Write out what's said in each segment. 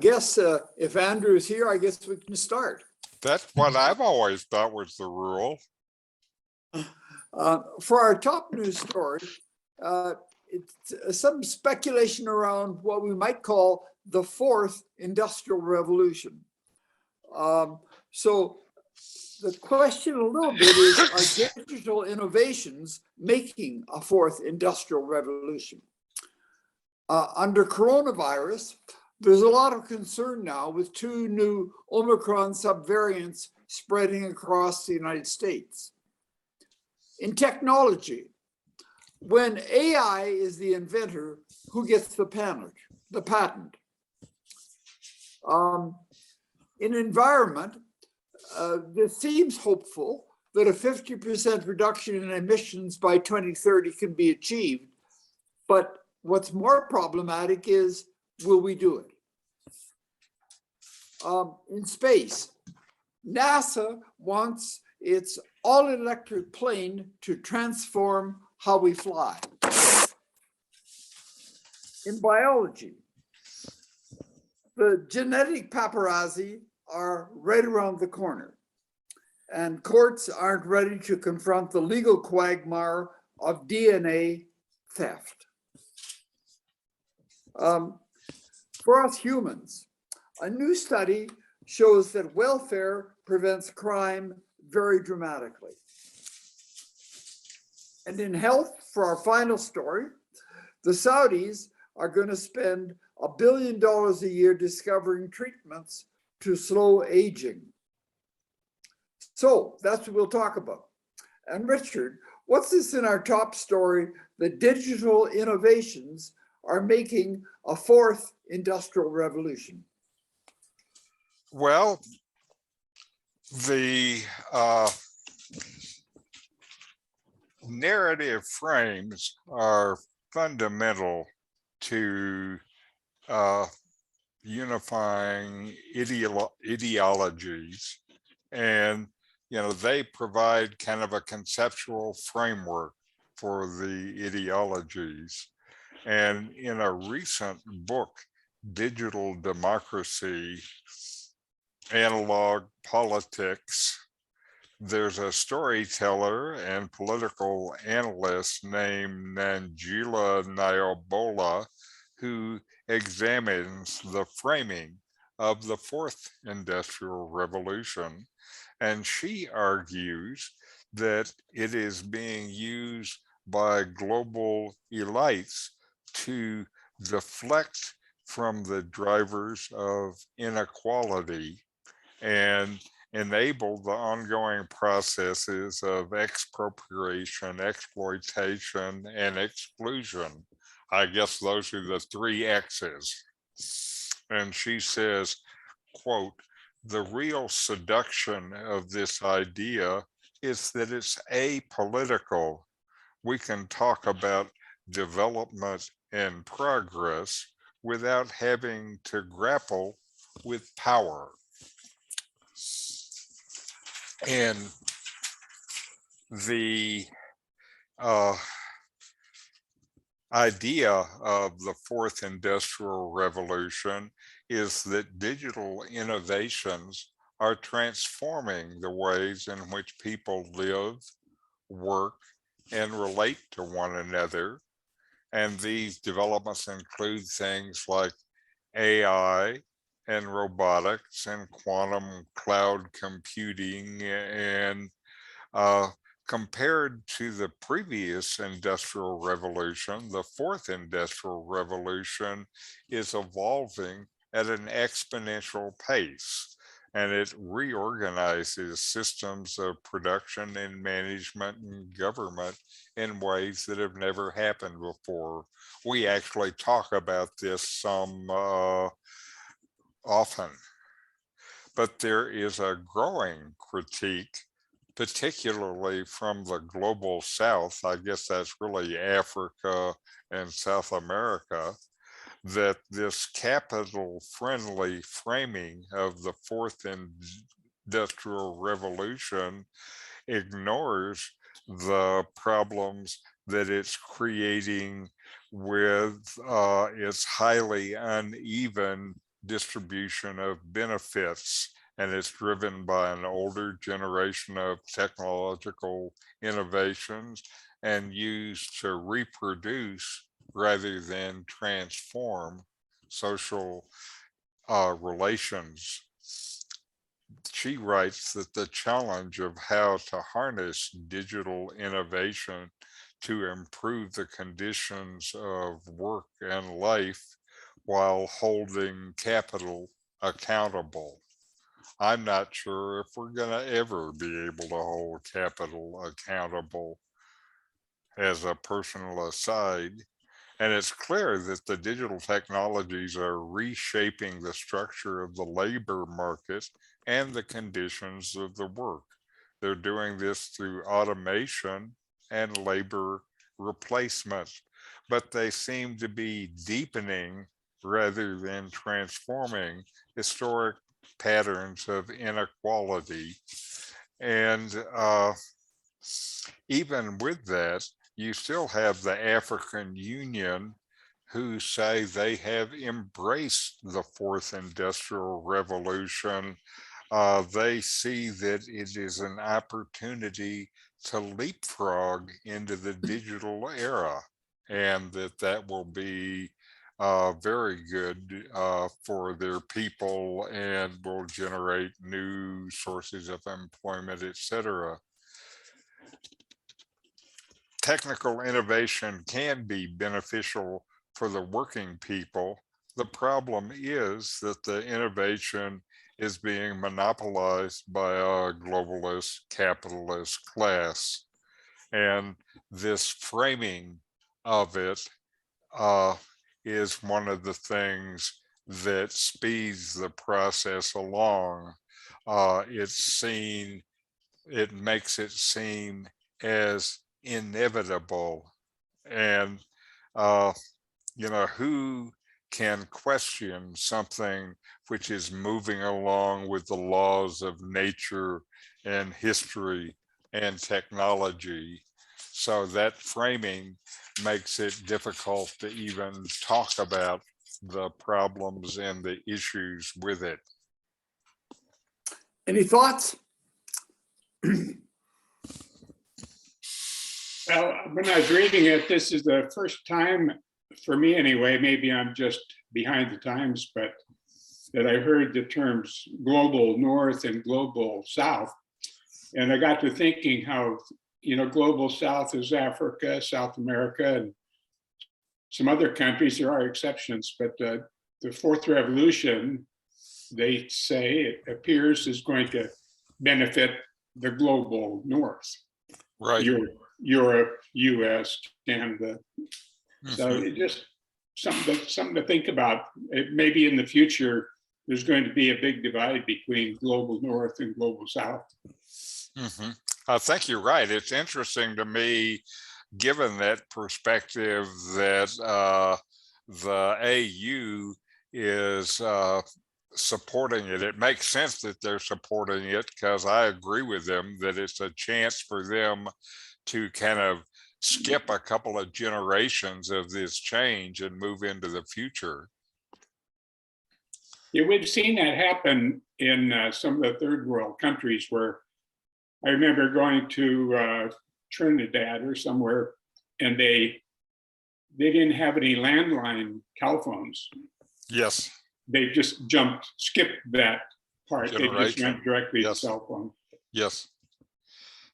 guess if Andrew is here, I guess we can start. That's what I've always thought was the rule. For our top news story, it's some speculation around what we might call the fourth industrial revolution. So the question a little bit is, are digital innovations making a fourth industrial revolution? Under coronavirus, there's a lot of concern now with two new Omicron subvariants spreading across the United States. In technology, when AI is the inventor, who gets the patent? In environment, this seems hopeful that a 50% reduction in emissions by 2030 can be achieved. But what's more problematic is, will we do it? In space, NASA wants its all-electric plane to transform how we fly. In biology, the genetic paparazzi are right around the corner, and courts aren't ready to confront the legal quagmire of DNA theft. For us humans, a new study shows that welfare prevents crime very dramatically. And in health, for our final story, the Saudis are going to spend $1 billion a year discovering treatments to slow aging. So that's what we'll talk about. And Richard, what's this in our top story? The digital innovations are making a fourth industrial revolution. Well, the narrative frames are fundamental to unifying ideologies, and they provide kind of a conceptual framework for the ideologies. And in a recent book, Digital Democracy, Analog Politics, there's a storyteller and political analyst named Nanjila Nyobola who examines the framing of the fourth industrial revolution. And she argues that it is being used by global elites to deflect from the drivers of inequality and enable the ongoing processes of expropriation, exploitation, and exclusion. I guess those are the three X's. And she says, quote, "The real seduction of this idea is that it's apolitical. We can talk about development and progress without having to grapple with power." And the idea of the fourth industrial revolution is that digital innovations are transforming the ways in which people live, work, and relate to one another. And these developments include things like AI and robotics and quantum cloud computing. And compared to the previous industrial revolution, the fourth industrial revolution is evolving at an exponential pace. And it reorganizes systems of production and management and government in ways that have never happened before. We actually talk about this some often, but there is a growing critique, particularly from the global South, I guess that's really Africa and South America, that this capital-friendly framing of the fourth industrial revolution ignores the problems that it's creating with its highly uneven distribution of benefits, and it's driven by an older generation of technological innovations and used to reproduce rather than transform social relations. She writes that the challenge of how to harness digital innovation to improve the conditions of work and life while holding capital accountable. I'm not sure if we're going to ever be able to hold capital accountable as a personal aside. And it's clear that the digital technologies are reshaping the structure of the labor market and the conditions of the work. They're doing this through automation and labor replacement, but they seem to be deepening rather than transforming historic patterns of inequality. And even with that, you still have the African Union who say they have embraced the fourth industrial revolution. They see that it is an opportunity to leapfrog into the digital era, and that will be very good for their people and will generate new sources of employment, etc. Technical innovation can be beneficial for the working people. The problem is that the innovation is being monopolized by a globalist capitalist class. And this framing of it is one of the things that speeds the process along. It makes it seem as inevitable, and who can question something which is moving along with the laws of nature and history and technology. So that framing makes it difficult to even talk about the problems and the issues with it. Any thoughts? Well, when I was reading it, this is the first time, for me anyway, maybe I'm just behind the times, but that I heard the terms global north and global south. And I got to thinking how, global south is Africa, South America, and some other countries. There are exceptions, but the fourth revolution, they say, it appears, is going to benefit the global north. Right. Europe, US, Canada. So it just something to think about. Maybe in the future, there's going to be a big divide between global north and global south. I think you're right. It's interesting to me, given that perspective, that the AU is supporting it. It makes sense that they're supporting it, because I agree with them that it's a chance for them to kind of skip a couple of generations of this change and move into the future. Yeah, we've seen that happen in some of the third world countries, where I remember going to Trinidad or somewhere, and they didn't have any landline telephones. Yes. They just skipped that part. They just went directly to cell phone. Yes.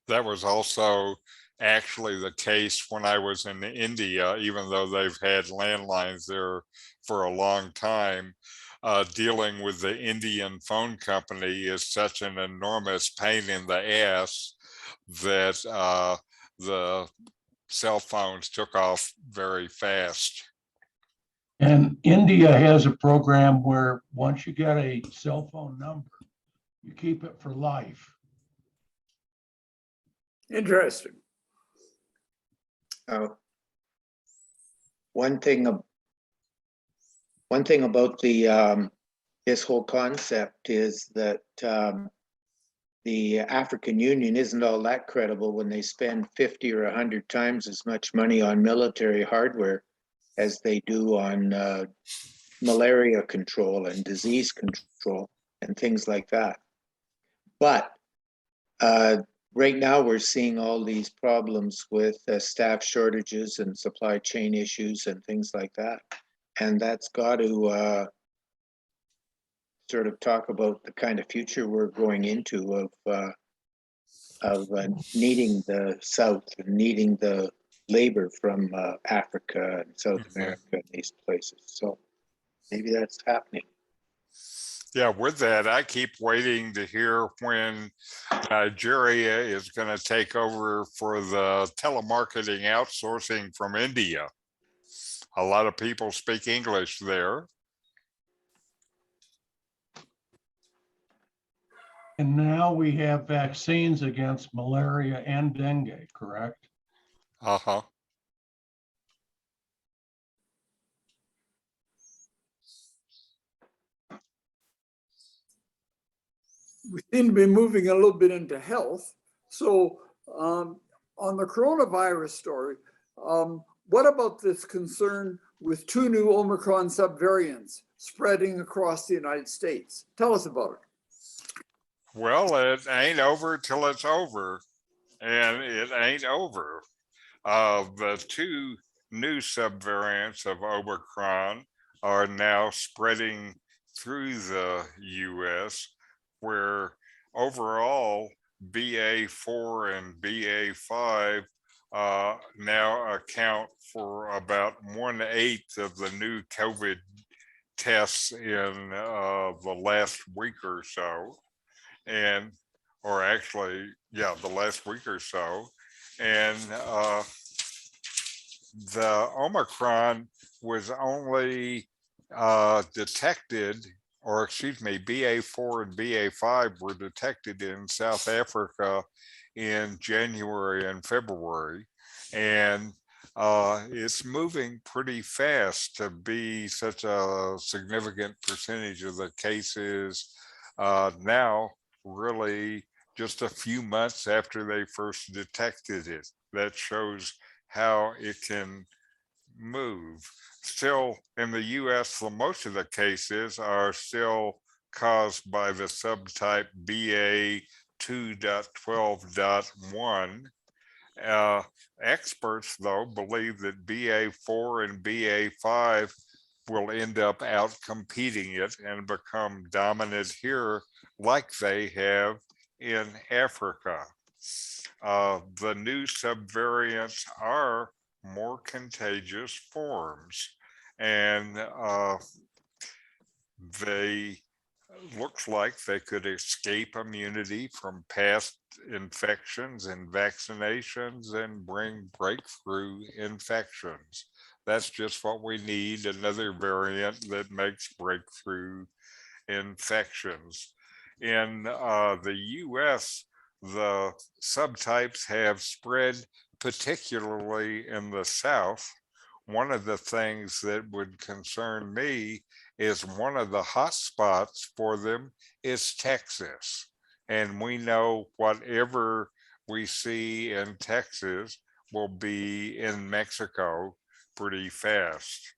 That was also actually the case when I was in India, even though they've had landlines there for a long time. Dealing with the Indian phone company is such an enormous pain in the ass that the cell phones took off very fast. And India has a program where once you get a cell phone number, you keep it for life. Interesting. One thing about the this whole concept is that the African Union isn't all that credible when they spend 50 or 100 times as much money on military hardware as they do on malaria control and disease control and things like that. But right now we're seeing all these problems with staff shortages and supply chain issues and things like that. And that's got to sort of talk about the kind of future we're going into of needing the South and needing the labor from Africa and South America and these places. So maybe that's happening. Yeah, with that, I keep waiting to hear when Nigeria is going to take over for the telemarketing outsourcing from India. A lot of people speak English there. And now we have vaccines against malaria and dengue, correct? Uh-huh. We seem to be moving a little bit into health. So on the coronavirus story, what about this concern with 2 new Omicron subvariants spreading across the United States? Tell us about it. Well, it ain't over till it's over, and it ain't over. The 2 new subvariants of Omicron are now spreading through the US, where overall BA4 and BA5 now account for about 1/8 of the new COVID tests in the last week or so. And, or actually, yeah, the last week or so. And the Omicron was only detected, or excuse me, BA4 and BA5 were detected in South Africa in January and February. And it's moving pretty fast to be such a significant percentage of the cases now, really just a few months after they first detected it. That shows how it can move. Still in the US, the most of the cases are still caused by the subtype BA2.12.1. Experts, though, believe that BA4 and BA5 will end up out-competing it and become dominant here like they have in Africa. The new subvariants are more contagious forms, and they looks like they could escape immunity from past infections and vaccinations and bring breakthrough infections. That's just what we need, another variant that makes breakthrough infections. In the US, the subtypes have spread, particularly in the South. One of the things that would concern me is one of the hot spots for them is Texas. And we know whatever we see in Texas will be in Mexico pretty fast.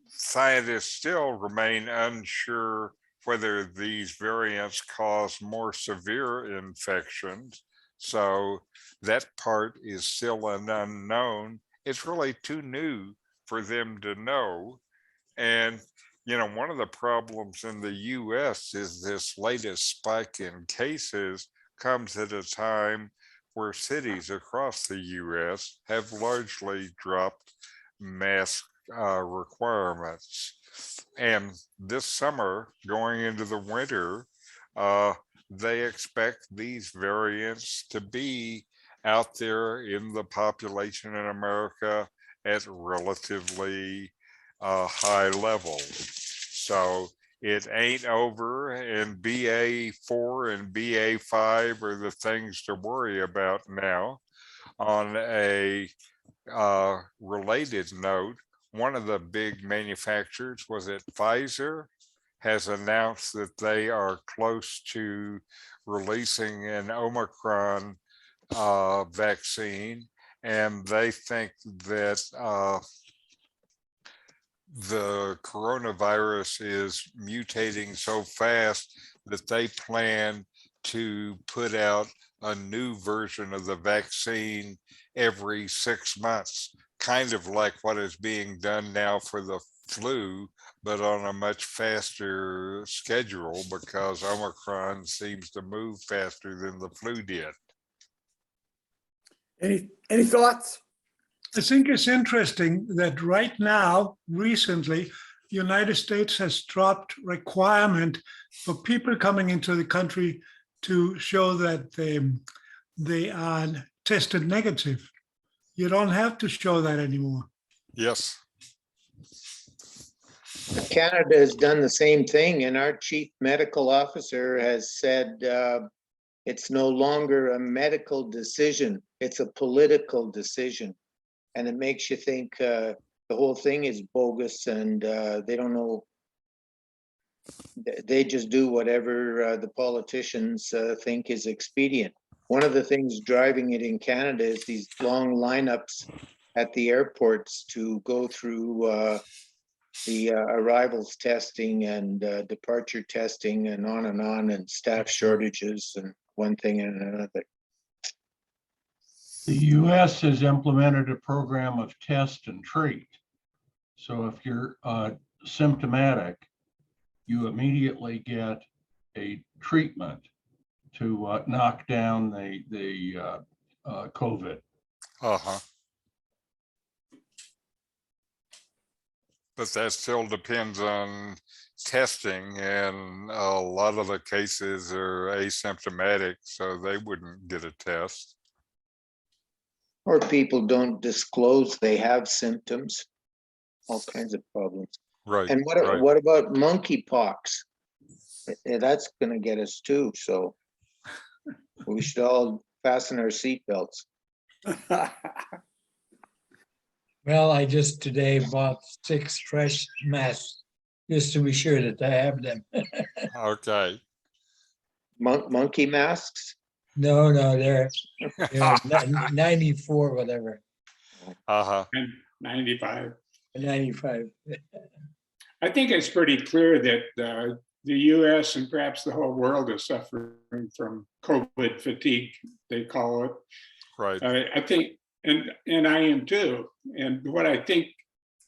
Scientists still remain unsure whether these variants cause more severe infections. So that part is still an unknown. It's really too new for them to know. And, you know, one of the problems in the US is this latest spike in cases comes at a time where cities across the US have largely dropped mask requirements. And this summer, going into the winter, they expect these variants to be out there in the population in America at relatively high level. So it ain't over, and BA4 and BA5 are the things to worry about now. On a related note, one of the big manufacturers, was it Pfizer, has announced that they are close to releasing an Omicron vaccine, and they think that the coronavirus is mutating so fast that they plan to put out a new version of the vaccine every 6 months, kind of like what is being done now for the flu, but on a much faster schedule because Omicron seems to move faster than the flu did. Any thoughts? I think it's interesting that right now, recently, United States has dropped requirement for people coming into the country to show that they are tested negative. You don't have to show that anymore. Yes. Canada has done the same thing, and our chief medical officer has said it's no longer a medical decision, it's a political decision. And it makes you think the whole thing is bogus, and they don't know. They just do whatever the politicians think is expedient. One of the things driving it in Canada is these long lineups at the airports to go through the arrivals testing and departure testing and on, and staff shortages and one thing and another. The US has implemented a program of test and treat. So if you're symptomatic, you immediately get a treatment to knock down the COVID. Uh-huh. But that still depends on testing, and a lot of the cases are asymptomatic, so they wouldn't get a test. Or people don't disclose they have symptoms, all kinds of problems. Right. And right. what about monkeypox? That's going to get us too. So we should all fasten our seatbelts. Well, I just today bought 6 fresh masks just to be sure that I have them. Okay. Monkey masks? No, they're 94, whatever, Uh-huh. And 95. 95. I think it's pretty clear that the US and perhaps the whole world is suffering from COVID fatigue, they call it. Right. I think, and I am too. And what I think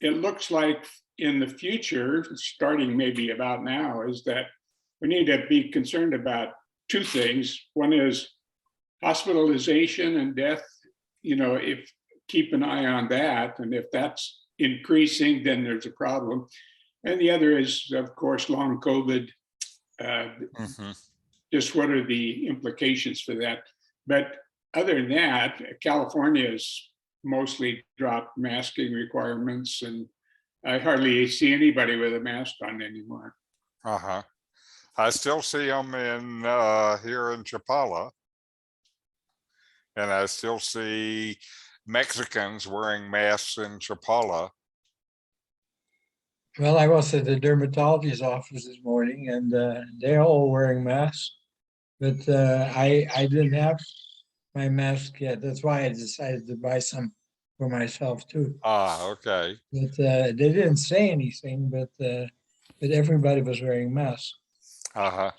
it looks like in the future, starting maybe about now, is that we need to be concerned about 2 things. One is hospitalization and death. If keep an eye on that, and if that's increasing, then there's a problem. And the other is, of course, long COVID. Mm-hmm. Just what are the implications for that? But other than that, California has mostly dropped masking requirements, and I hardly see anybody with a mask on anymore. Uh-huh. I still see them in here in Chapala, and I still see Mexicans wearing masks in Chapala. Well, I was at the dermatologist's office this morning, and they're all wearing masks. But I didn't have my mask yet. That's why I decided to buy some for myself too. Ah, okay. But they didn't say anything, but everybody was wearing masks. Uh-huh.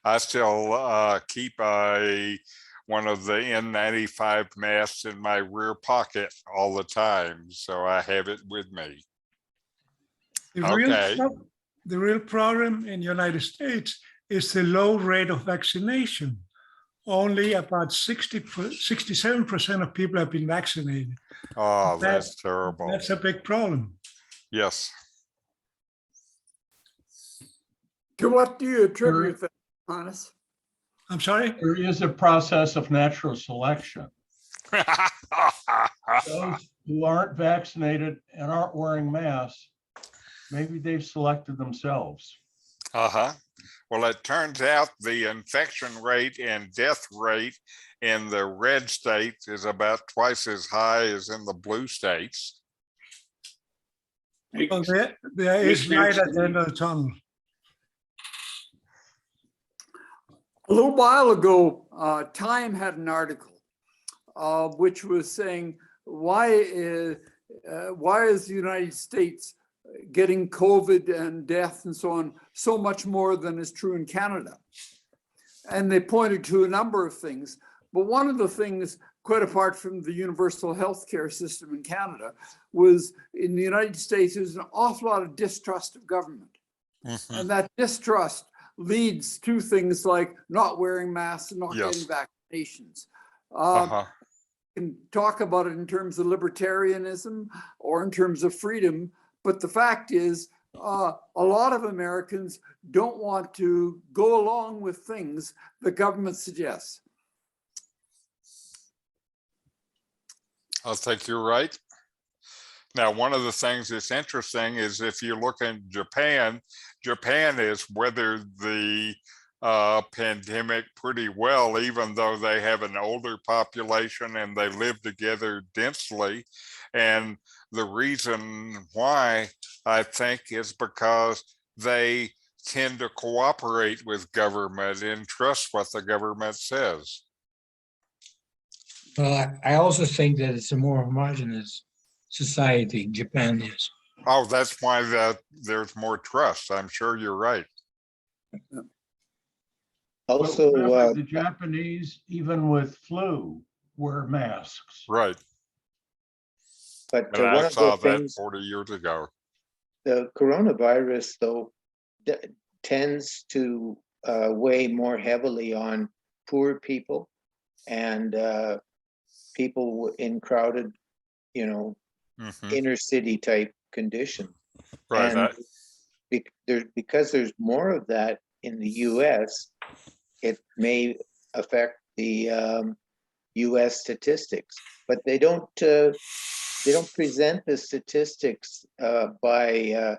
I still keep one of the N95 masks in my rear pocket all the time, so I have it with me. Okay. The real problem in the United States is the low rate of vaccination. Only about 67% of people have been vaccinated. Oh, that's terrible. That's a big problem. Yes. To what do you attribute that, Hannes? I'm sorry? There is a process of natural selection. Those who aren't vaccinated and aren't wearing masks, maybe they've selected themselves. Uh-huh. Well, it turns out the infection rate and death rate in the red states is about twice as high as in the blue states. Well, there is light at the end of the tunnel. A little while ago, Time had an article which was saying why is the United States getting COVID and death and so on so much more than is true in Canada. And they pointed to a number of things, but one of the things, quite apart from the universal healthcare system in Canada, was in the United States, there's an awful lot of distrust of government. Mhm. And that distrust leads to things like not wearing masks and not Yes. getting vaccinations. Uh-huh. Can talk about it in terms of libertarianism or in terms of freedom, but the fact is, a lot of Americans don't want to go along with things the government suggests. I think you're right. Now, one of the things that's interesting is if you look in Japan, Japan has weathered the pandemic pretty well, even though they have an older population and they live together densely. And the reason why, I think, is because they tend to cooperate with government and trust what the government says. Well, I also think that it's a more homogeneous society, Japan is. Oh, that's why there's more trust. I'm sure you're right. Also, Remember, the Japanese, even with flu, wear masks. Right. but And one I of saw the that things, 40 years ago. the coronavirus, though, tends to weigh more heavily on poor people and people in crowded, Mhm. inner city type conditions. Right. And because there's more of that in the US, it may affect the US statistics, but they don't present the statistics by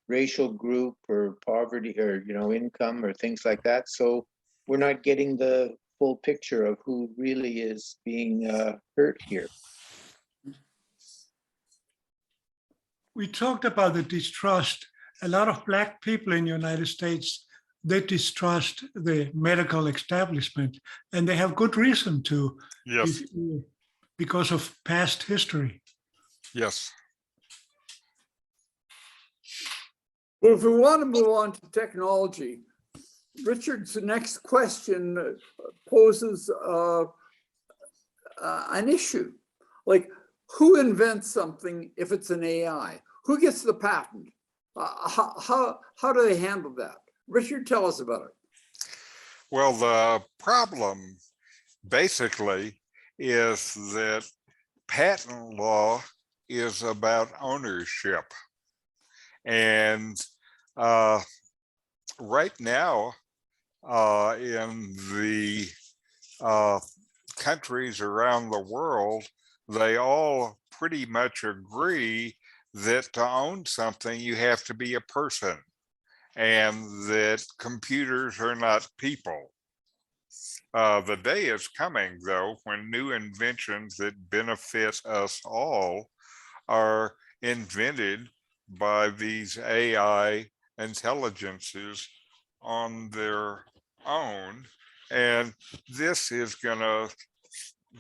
racial group or poverty or income or things like that. So we're not getting the full picture of who really is being hurt here. We talked about the distrust. A lot of Black people in the United States, they distrust the medical establishment, and they have good reason to, Yes. because of past history. Yes. Well, if we want to move on to technology, Richard's next question poses an issue. Like, who invents something if it's an AI? Who gets the patent? How do they handle that? Richard, tell us about it. Well, the problem basically is that patent law is about ownership. And right now, in the countries around the world, they all pretty much agree that to own something, you have to be a person, and that computers are not people. The day is coming, though, when new inventions that benefit us all are invented by these AI intelligences on their own. And this is going to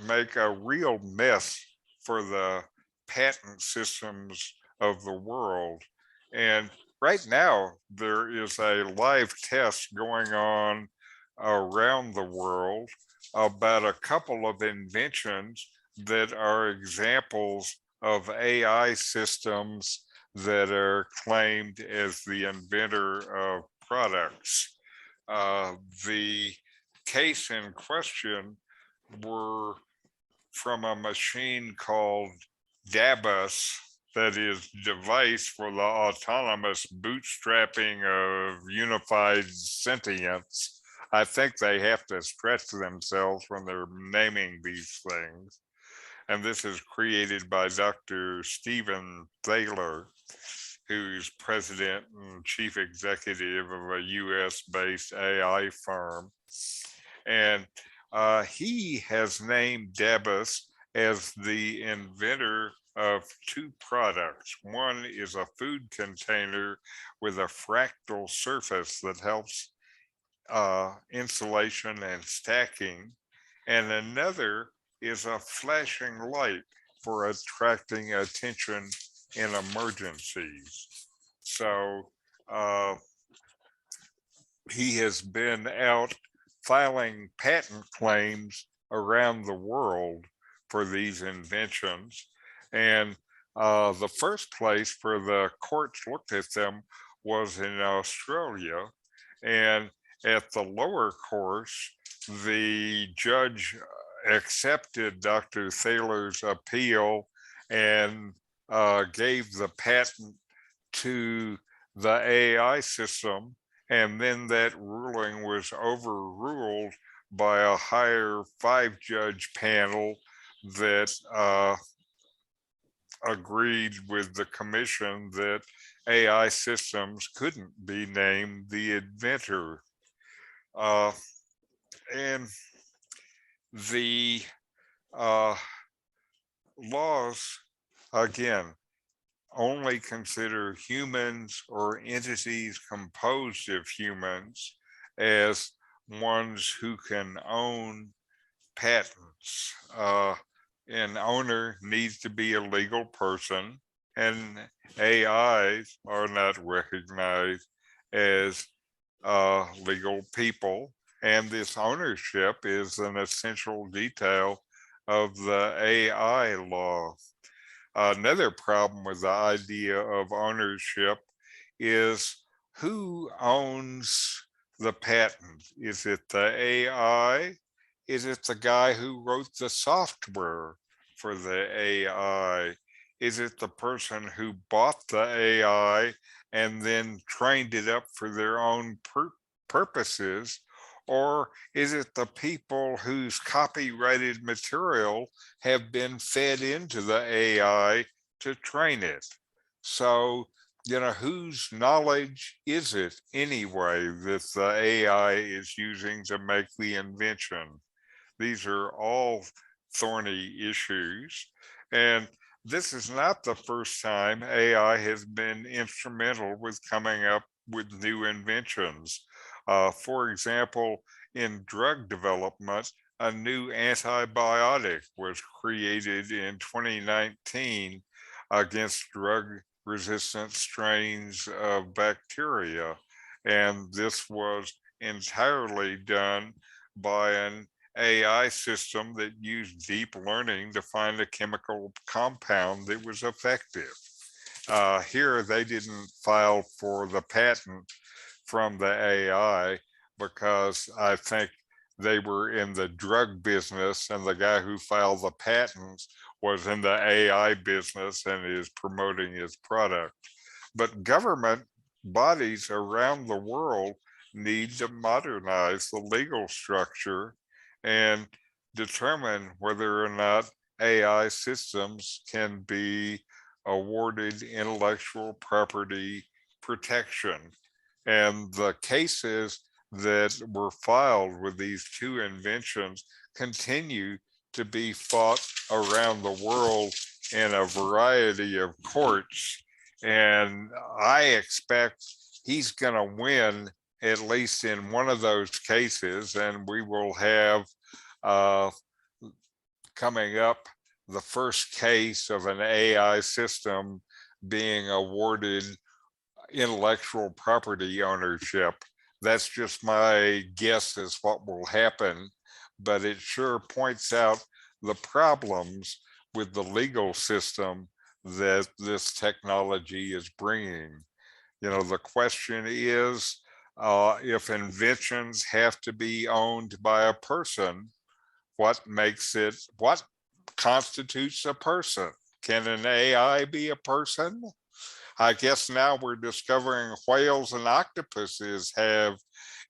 make a real mess for the patent systems of the world. And right now, there is a live test going on around the world about a couple of inventions that are examples of AI systems that are claimed as the inventor of products. The case in question were from a machine called DABUS, that is device for the autonomous bootstrapping of unified sentience. I think they have to stretch themselves when they're naming these things. And this is created by Dr. Stephen Thaler, who's president and chief executive of a US-based AI firm. And he has named DABUS as the inventor of two products. One is a food container with a fractal surface that helps insulation and stacking. And another is a flashing light for attracting attention in emergencies. So he has been out filing patent claims around the world for these inventions. And the first place where the courts looked at them was in Australia. And at the lower courts, the judge accepted Dr. Thaler's appeal and gave the patent to the AI system. And then that ruling was overruled by a higher 5-judge panel that agreed with the commission that AI systems couldn't be named the inventor. And the laws, again, only consider humans or entities composed of humans as ones who can own patents. An owner needs to be a legal person, and AIs are not recognized as legal people. And this ownership is an essential detail of the AI law. Another problem with the idea of ownership is who owns the patent? Is it the AI? Is it the guy who wrote the software for the AI? Is it the person who bought the AI and then trained it up for their own purposes? Or is it the people whose copyrighted material have been fed into the AI to train it? So, whose knowledge is it anyway that the AI is using to make the invention? These are all thorny issues. And this is not the first time AI has been instrumental with coming up with new inventions. For example, in drug development, a new antibiotic was created in 2019 against drug-resistant strains of bacteria. And this was entirely done by an AI system that used deep learning to find a chemical compound that was effective. Here, they didn't file for the patent from the AI because I think they were in the drug business, and the guy who filed the patents was in the AI business and is promoting his product. But government bodies around the world need to modernize the legal structure and determine whether or not AI systems can be awarded intellectual property protection. And the cases that were filed with these two inventions continue to be fought around the world in a variety of courts. And I expect he's going to win at least in one of those cases, and we will have coming up the first case of an AI system being awarded intellectual property ownership. That's just my guess as what will happen, but it sure points out the problems with the legal system that this technology is bringing. The question is, if inventions have to be owned by a person, what constitutes a person? Can an AI be a person? I guess now we're discovering whales and octopuses have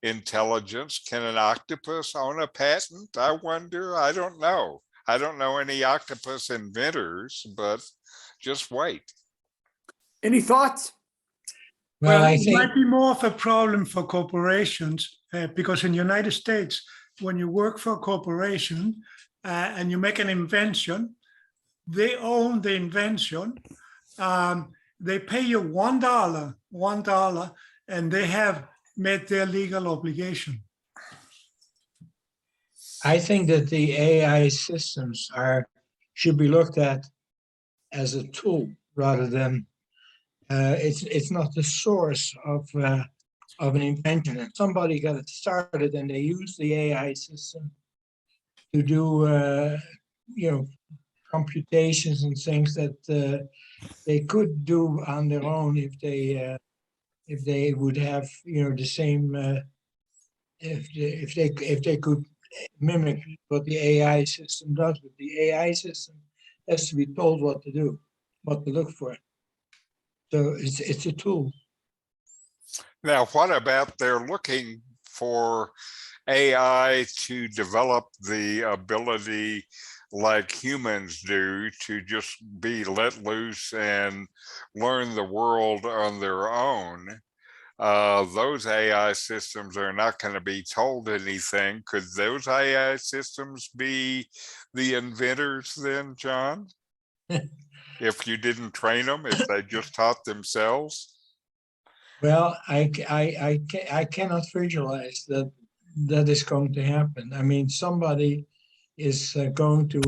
intelligence. Can an octopus own a patent? I wonder. I don't know. I don't know any octopus inventors, but just wait. Any thoughts? Well, I it think, might be more of a problem for corporations because in the United States, when you work for a corporation and you make an invention, they own the invention. They pay you $1, and they have met their legal obligation. I think that the AI systems should be looked at as a tool rather than it's not the source of an invention. And somebody got it started, and they use the AI system to do computations and things that they could do on their own if they would have the same if they could mimic what the AI system does. But the AI system has to be told what to do, what to look for. So it's a tool. Now, what about they're looking for AI to develop the ability like humans do to just be let loose and learn the world on their own? Those AI systems are not going to be told anything. Could those AI systems be the inventors then, John? If you didn't train them, if they just taught themselves? Well, I cannot visualize that is going to happen. I mean, somebody is going to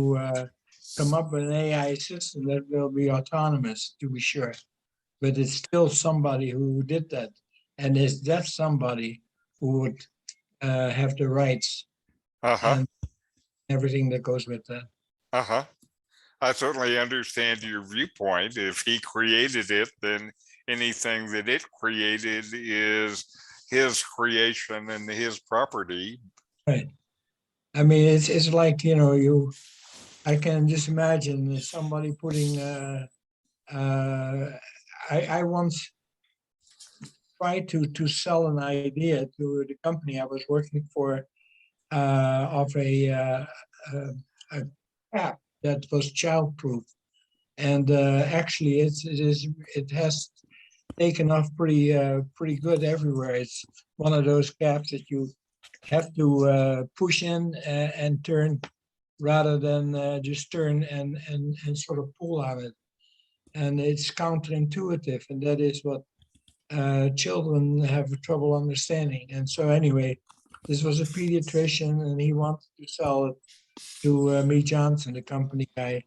come up with an AI system that will be autonomous, to be sure. But it's still somebody who did that. And is that somebody who would have the rights and everything that goes with that? I certainly understand your viewpoint. If he created it, then anything that it created is his creation and his property. Right. I mean, it's like, I can just imagine somebody putting, I once tried to sell an idea to the company I was working for of a app that was childproof, and actually it has taken off pretty good everywhere. It's one of those caps that you have to push in and turn rather than just turn and sort of pull on it. And it's counterintuitive, and that is what children have trouble understanding. And so anyway, this was a pediatrician, and he wanted to sell it to Me Johnson, the company I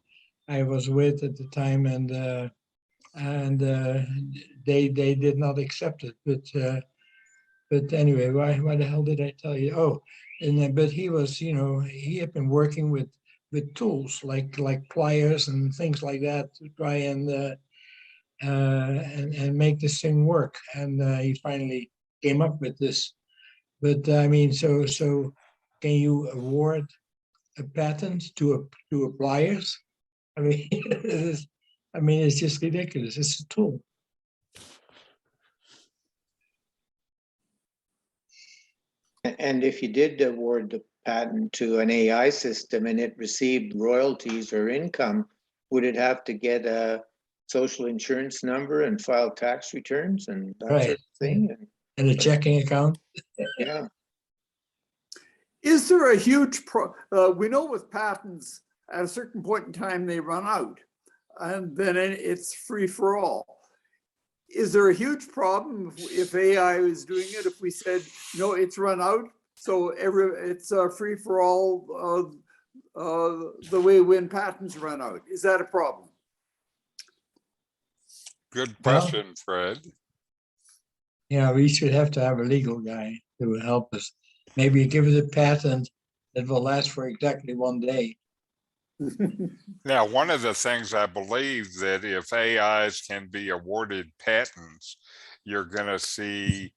was with at the time, and they did not accept it. But anyway, why the hell did I tell you? Oh, and but he was, he had been working with tools like pliers and things like that to try and make this thing work. And he finally came up with this. But I mean, so can you award a patent to a pliers? I mean, it's just ridiculous. It's a tool. And if you did award the patent to an AI system and it received royalties or income, would it have to get a social insurance number and file tax returns and that Right. sort of thing? And a checking account? Yeah. Is there a huge we know with patents, at a certain point in time, they run out, and then it's free for all. Is there a huge problem if AI is doing it? If we said, no, it's run out, so it's free for all the way when patents run out? Is that a problem? Good question, Fred. Yeah, we should have to have a legal guy to help us. Maybe give it a patent that will last for exactly 1 day. Now, one of the things I believe that if AIs can be awarded patents, you're going to see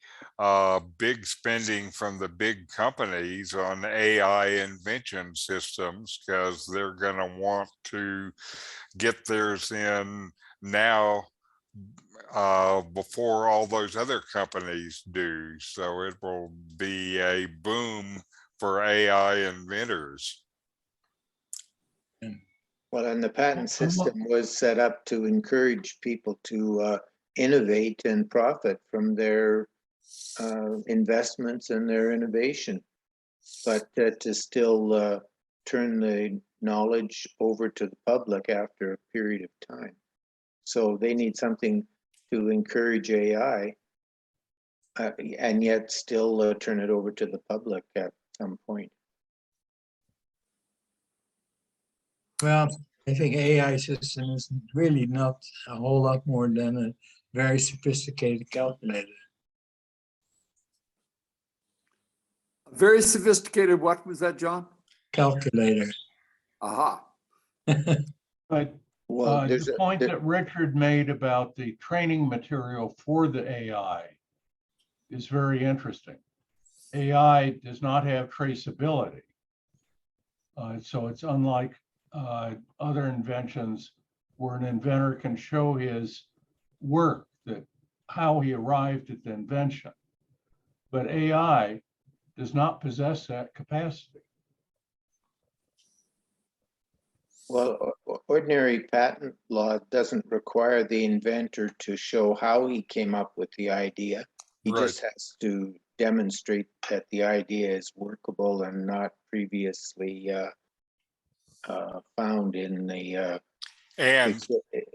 big spending from the big companies on AI invention systems, because they're going to want to get theirs in now before all those other companies do. So it will be a boom for AI inventors. Well, and the patent system was set up to encourage people to innovate and profit from their investments and their innovation, but to still turn the knowledge over to the public after a period of time. So they need something to encourage AI and yet still turn it over to the public at some point. Well, I think AI system is really not a whole lot more than very sophisticated calculator. Very sophisticated, what was that, John? Calculator. Aha. But Well, there's the a, point there- that Richard made about the training material for the AI is very interesting. AI does not have traceability. So it's unlike other inventions where an inventor can show his work, that how he arrived at the invention. But AI does not possess that capacity. well, ordinary patent law doesn't require the inventor to show how he came up with the idea. He Right. just has to demonstrate that the idea is workable and not previously found in the And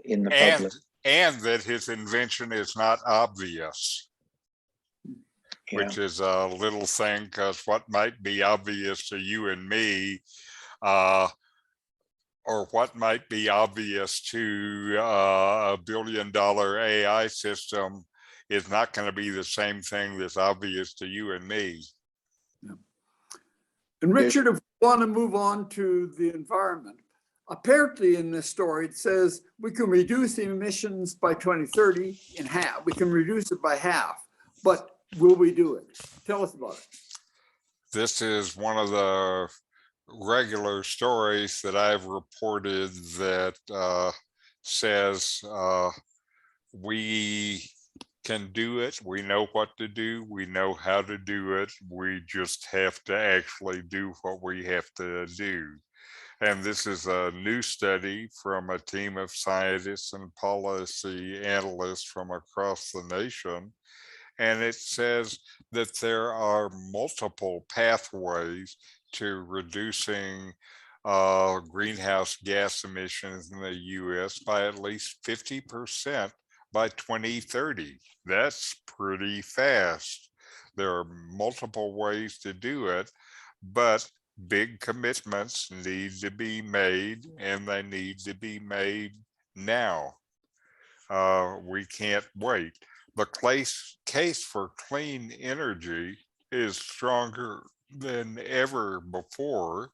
in the and public. and that his invention is not obvious, Yeah. which is a little thing, because what might be obvious to you and me, or what might be obvious to a $1 billion AI system is not going to be the same thing that's obvious to you and me. And Richard, if we want to move on to the environment, apparently in this story, it says we can reduce the emissions by 2030 in half. We can reduce it by half, but will we do it? Tell us about it. This is one of the regular stories that I've reported that says we can do it. We know what to do. We know how to do it. We just have to actually do what we have to do. And this is a new study from a team of scientists and policy analysts from across the nation. And it says that there are multiple pathways to reducing greenhouse gas emissions in the US by at least 50% by 2030. That's pretty fast. There are multiple ways to do it, but big commitments need to be made, and they need to be made now. We can't wait. The case for clean energy is stronger than ever before.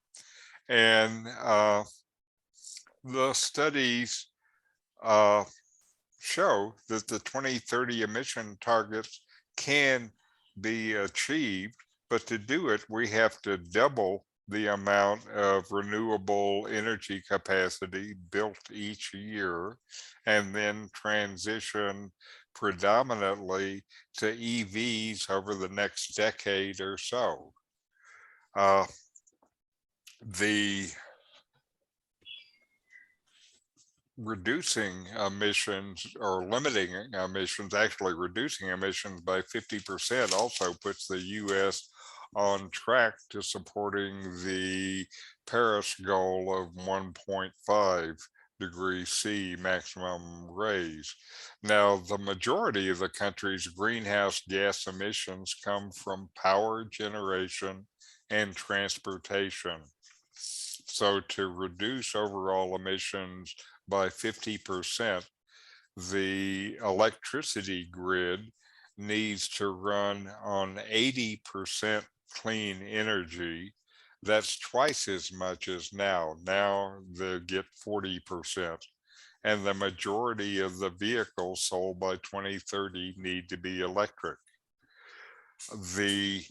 And the studies show that the 2030 emission targets can be achieved, but to do it, we have to double the amount of renewable energy capacity built each year, and then transition predominantly to EVs over the next decade or so. The reducing emissions or limiting emissions, actually reducing emissions by 50% also puts the US on track to supporting the Paris goal of 1.5 degrees C maximum raise. Now, the majority of the country's greenhouse gas emissions come from power generation and transportation. So to reduce overall emissions by 50%, the electricity grid needs to run on 80% clean energy. That's twice as much as now. Now they get 40%. And the majority of the vehicles sold by 2030 need to be electric. The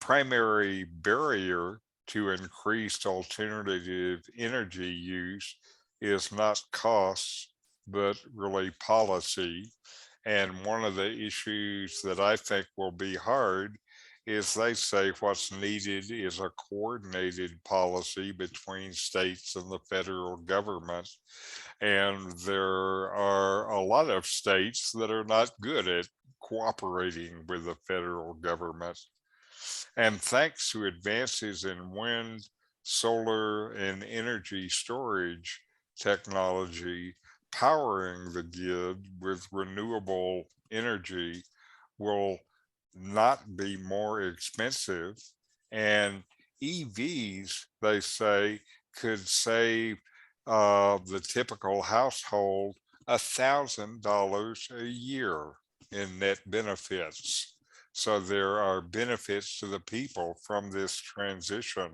primary barrier to increased alternative energy use is not costs, but really policy. And one of the issues that I think will be hard is they say what's needed is a coordinated policy between states and the federal government. And there are a lot of states that are not good at cooperating with the federal government. And thanks to advances in wind, solar, and energy storage technology, powering the grid with renewable energy will not be more expensive. And EVs, they say, could save the typical household $1,000 a year in net benefits. So there are benefits to the people from this transition.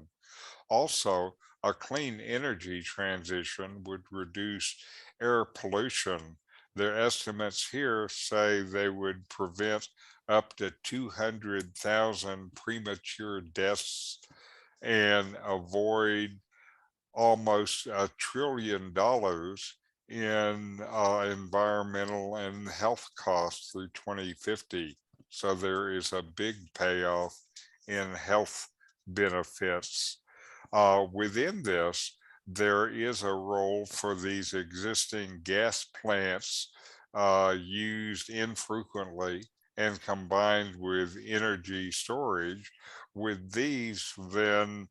Also, a clean energy transition would reduce air pollution. Their estimates here say they would prevent up to 200,000 premature deaths and avoid almost $1 trillion in environmental and health costs through 2050. So there is a big payoff in health benefits. Within this, there is a role for these existing gas plants used infrequently and combined with energy storage. With these, then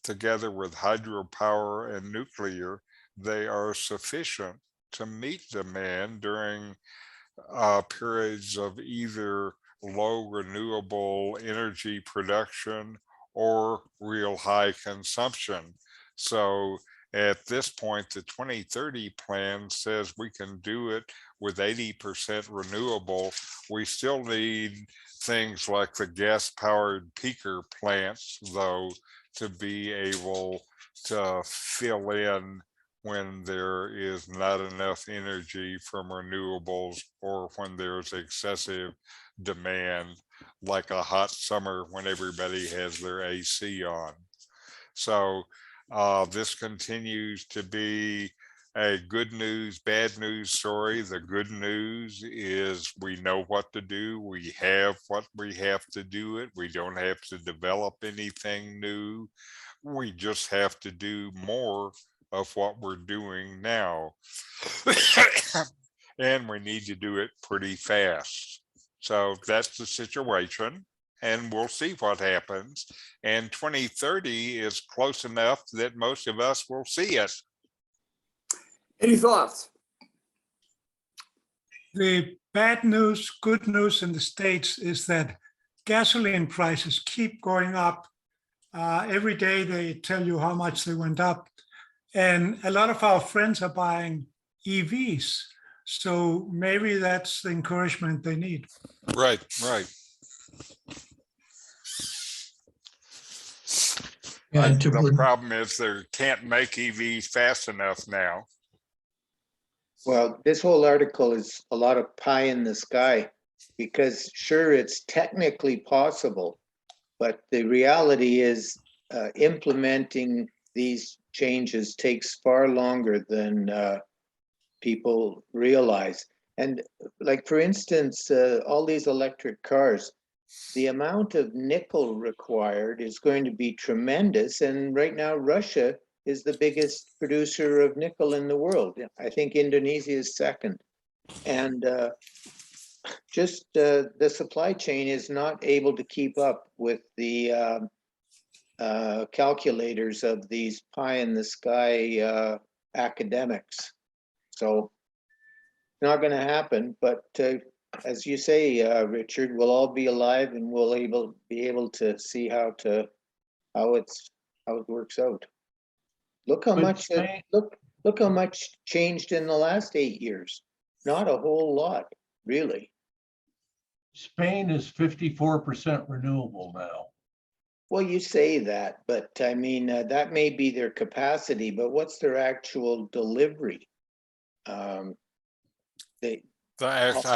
together with hydropower and nuclear, they are sufficient to meet demand during periods of either low renewable energy production or real high consumption. So at this point, the 2030 plan says we can do it with 80% renewable. We still need things like the gas-powered peaker plants, though, to be able to fill in when there is not enough energy from renewables or when there's excessive demand, like a hot summer when everybody has their AC on. So this continues to be a good news, bad news story. The good news is we know what to do. We have what we have to do it. We don't have to develop anything new. We just have to do more of what we're doing now. And we need to do it pretty fast. So that's the situation, and we'll see what happens. And 2030 is close enough that most of us will see it. Any thoughts? The bad news, good news in the States is that gasoline prices keep going up. Every day they tell you how much they went up. And a lot of our friends are buying EVs. So maybe that's the encouragement they need. Right, right. Yeah, The problem is they can't make EVs fast enough now. Well, this whole article is a lot of pie in the sky, because sure, it's technically possible, but the reality is implementing these changes takes far longer than people realize. And like, for instance, all these electric cars, the amount of nickel required is going to be tremendous. And right now, Russia is the biggest producer of nickel in the world. I think Indonesia is second. And just the supply chain is not able to keep up with the calculators of these pie in the sky academics. So it's not going to happen, but as you say, Richard, we'll all be alive and we'll be able to see how it works out. Look how But much Spain- look how much changed in the last 8 years. Not a whole lot, really. Spain is 54% renewable now. Well, you say that, but I mean, that may be their capacity, but what's their actual delivery? I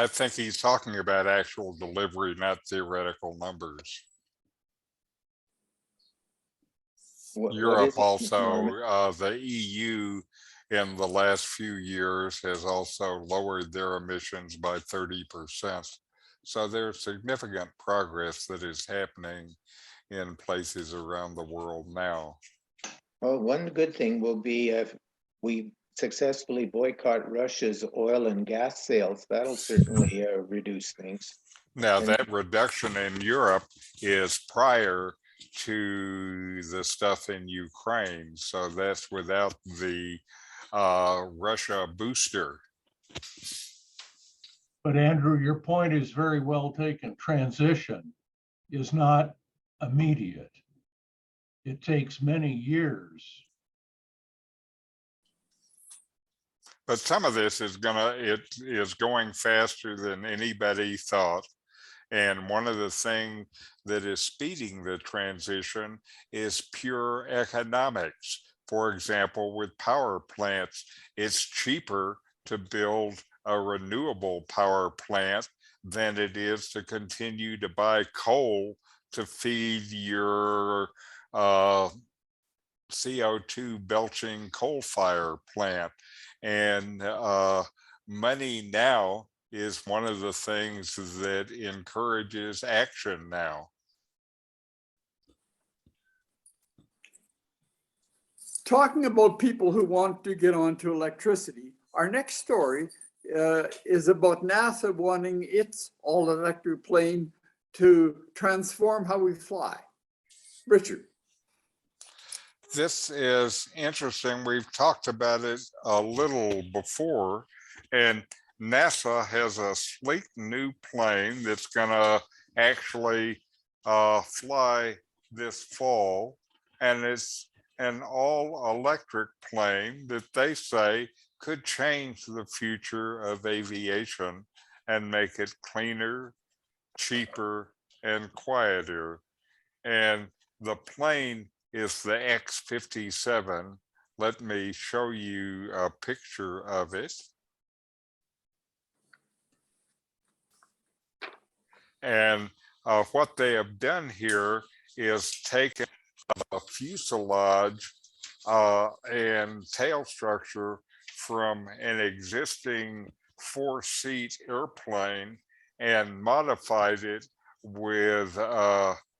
think he's talking about actual delivery, not theoretical numbers. What Europe is it, Norman? also, the EU in the last few years has also lowered their emissions by 30%. So there's significant progress that is happening in places around the world now. Well, one good thing will be if we successfully boycott Russia's oil and gas sales. That'll certainly reduce things. Now, And- that reduction in Europe is prior to the stuff in Ukraine. So that's without the Russia booster. But Andrew, your point is very well taken. Transition is not immediate. It takes many years. but some of this is it is going faster than anybody thought. And one of the things that is speeding the transition is pure economics. For example, with power plants, it's cheaper to build a renewable power plant than it is to continue to buy coal to feed your CO2 belching coal fire plant. And money now is one of the things that encourages action now. Talking about people who want to get onto electricity, our next story is about NASA wanting its all-electric plane to transform how we fly. Richard. This is interesting. We've talked about it a little before, and NASA has a sleek new plane that's gonna actually fly this fall, and it's an all-electric plane that they say could change the future of aviation and make it cleaner, cheaper, and quieter. And the plane is the X-57. Let me show you a picture of it. And what they have done here is taken a fuselage and tail structure from an existing 4-seat airplane and modified it with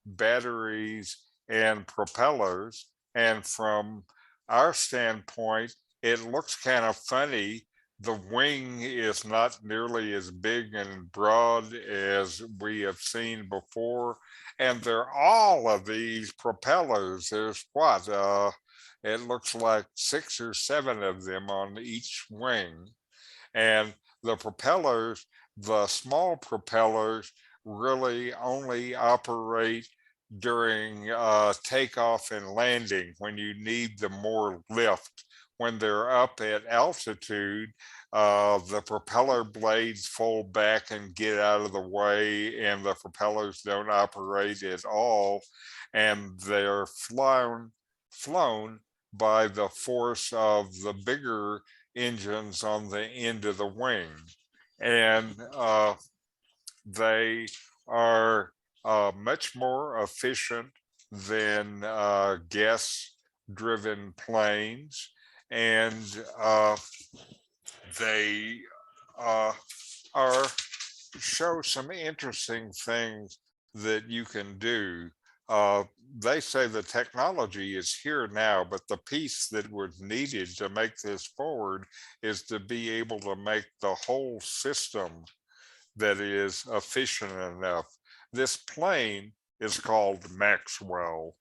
batteries and propellers. And from our standpoint, it looks kind of funny. The wing is not nearly as big and broad as we have seen before. And they're all of these propellers. There's what? It looks like 6 or 7 of them on each wing. And the propellers, the small propellers, really only operate during takeoff and landing when you need the more lift. When they're up at altitude, the propeller blades fold back and get out of the way, and the propellers don't operate at all, and they're flown by the force of the bigger engines on the end of the wing. And they are much more efficient than gas-driven planes, and they show some interesting things that you can do. They say the technology is here now, but the piece that was needed to make this forward is to be able to make the whole system that is efficient enough. This plane is called Maxwell,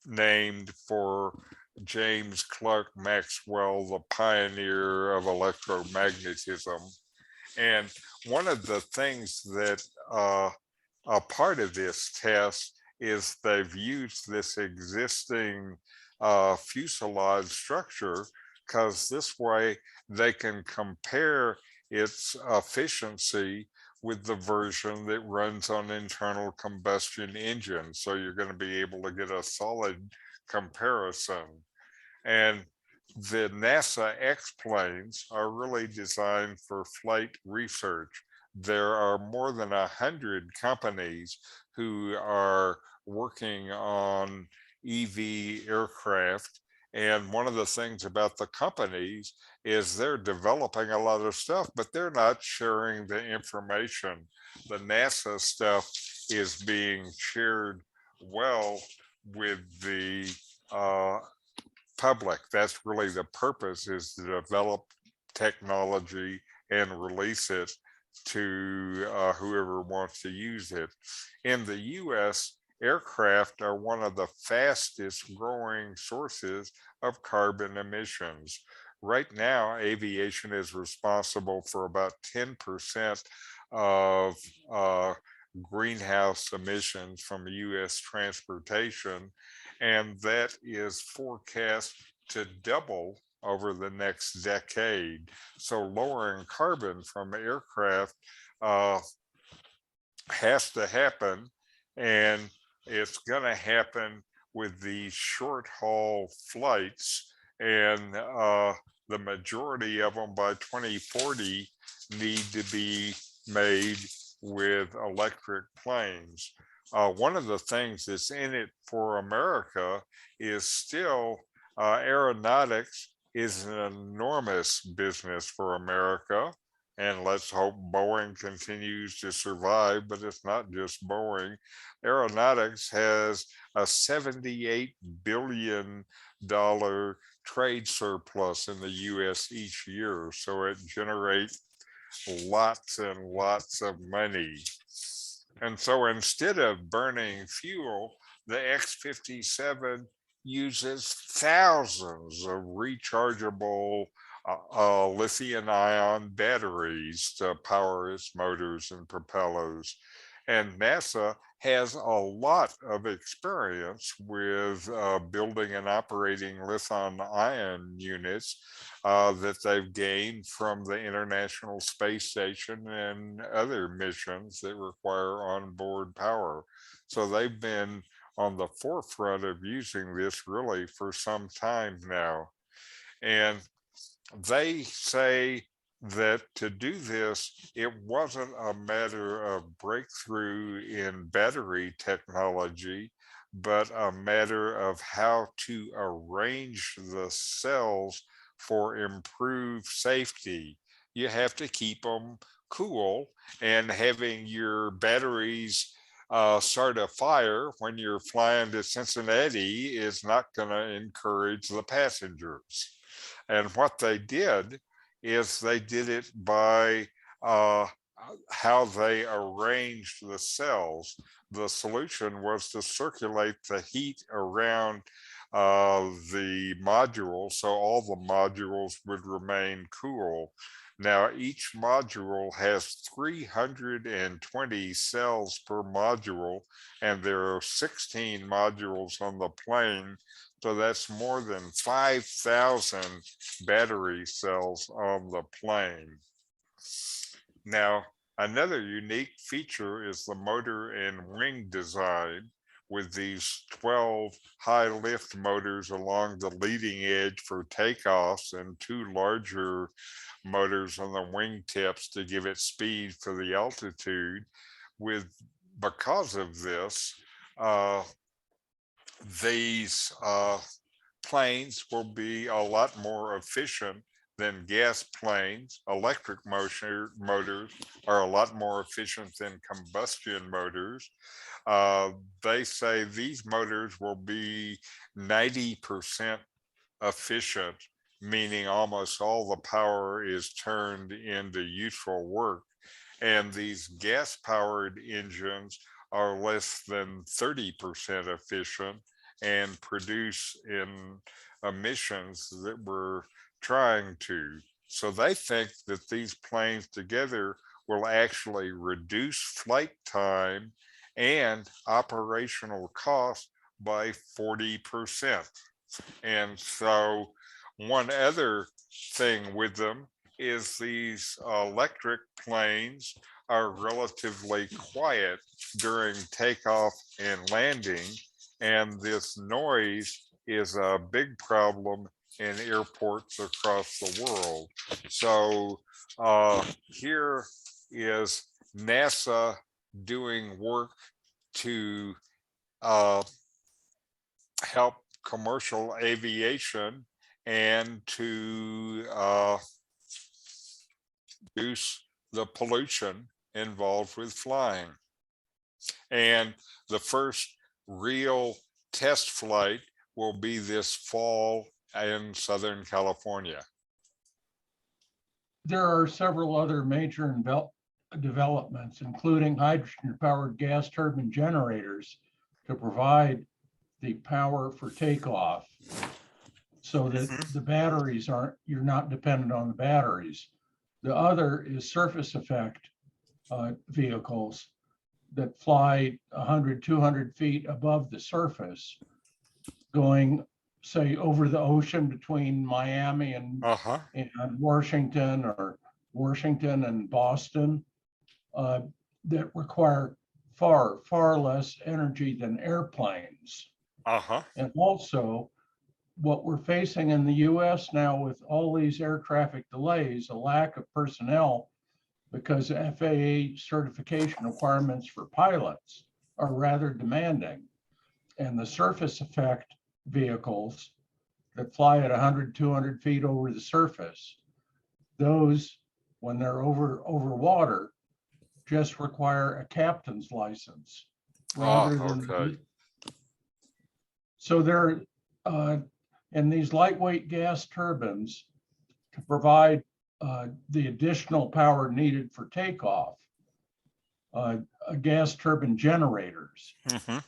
named for James Clerk Maxwell, the pioneer of electromagnetism. And one of the things that a part of this test is they've used this existing fuselage structure, because this way they can compare its efficiency with the version that runs on internal combustion engines. So you're going to be able to get a solid comparison. And the NASA X planes are really designed for flight research. There are more than 100 companies who are working on EV aircraft. And one of the things about the companies is they're developing a lot of stuff, but they're not sharing the information. The NASA stuff is being shared well with the public. That's really the purpose, is to develop technology and release it to whoever wants to use it. In the US, aircraft are one of the fastest growing sources of carbon emissions. Right now, aviation is responsible for about 10% of greenhouse emissions from US transportation, and that is forecast to double over the next decade. So lowering carbon from aircraft has to happen, and it's going to happen with these short haul flights, and the majority of them by 2040 need to be made with electric planes. One of the things that's in it for America is still aeronautics is an enormous business for America. And let's hope Boeing continues to survive, but it's not just Boeing. Aeronautics has a $78 billion trade surplus in the US each year. So it generates lots and lots of money. And so instead of burning fuel, the X-57 uses thousands of rechargeable lithium-ion batteries to power its motors and propellers. And NASA has a lot of experience with building and operating lithium-ion units that they've gained from the International Space Station and other missions that require onboard power. So they've been on the forefront of using this really for some time now. And they say that to do this, it wasn't a matter of breakthrough in battery technology, but a matter of how to arrange the cells for improved safety. You have to keep them cool, and having your batteries start a fire when you're flying to Cincinnati is not going to encourage the passengers. And what they did is they did it by how they arranged the cells. The solution was to circulate the heat around the module, so all the modules would remain cool. Now, each module has 320 cells per module, and there are 16 modules on the plane. So that's more than 5,000 battery cells on the plane. Now, another unique feature is the motor and wing design, with these 12 high lift motors along the leading edge for takeoffs and 2 larger motors on the wing tips to give it speed for the altitude. Because of this, these planes will be a lot more efficient than gas planes. Electric motors are a lot more efficient than combustion motors. They say these motors will be 90% efficient, meaning almost all the power is turned into useful work. And these gas-powered engines are less than 30% efficient and produce in emissions that we're trying to. So they think that these planes together will actually reduce flight time and operational cost by 40%. And so one other thing with them is these electric planes are relatively quiet during takeoff and landing, and this noise is a big problem in airports across the world. So here is NASA doing work to help commercial aviation and to reduce the pollution involved with flying. And the first real test flight will be this fall in Southern California. There are several other major developments, including hydrogen-powered gas turbine generators to provide the power for takeoff, so that the batteries you're not dependent on the batteries. The other is surface effect vehicles that fly 100, 200 feet above the surface, going say, over the ocean between Miami and Uh-huh. Washington, or Washington and Boston, that require far less energy than airplanes. Uh-huh. And also, what we're facing in the US now with all these air traffic delays, a lack of personnel, because FAA certification requirements for pilots are rather demanding. And the surface effect vehicles that fly at 100, 200 feet over the surface, those, when they're over water, just require a captain's license rather than. Okay. So they're, in these lightweight gas turbines, to provide the additional power needed for takeoff, gas turbine generators Mhm.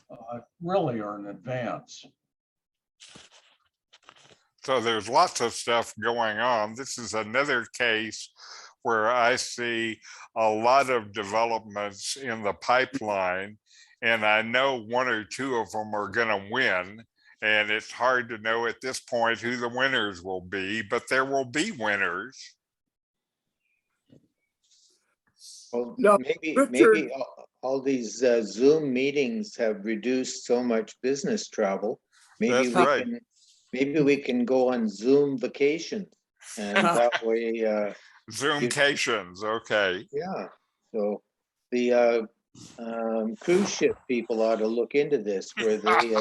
really are an advance. So there's lots of stuff going on. This is another case where I see a lot of developments in the pipeline, and I know one or two of them are going to win. And it's hard to know at this point who the winners will be, but there will be winners. Well, No, maybe Richard- all these Zoom meetings have reduced so much business travel. Maybe That's right. maybe we can go on Zoom vacation, and that way, Zoomcations, okay. yeah. So the cruise ship people ought to look into this, where they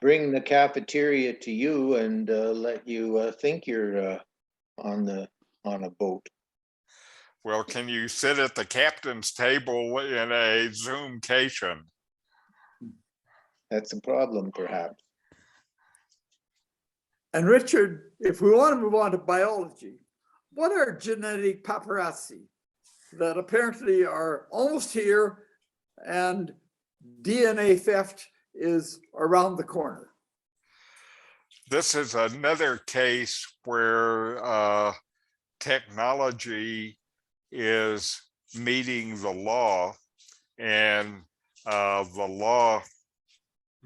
bring the cafeteria to you and let you think you're on a boat. Well, can you sit at the captain's table in a Zoomcation? That's a problem, perhaps. And Richard, if we want to move on to biology, what are genetic paparazzi that apparently are almost here and DNA theft is around the corner? This is another case where technology is meeting the law, and the law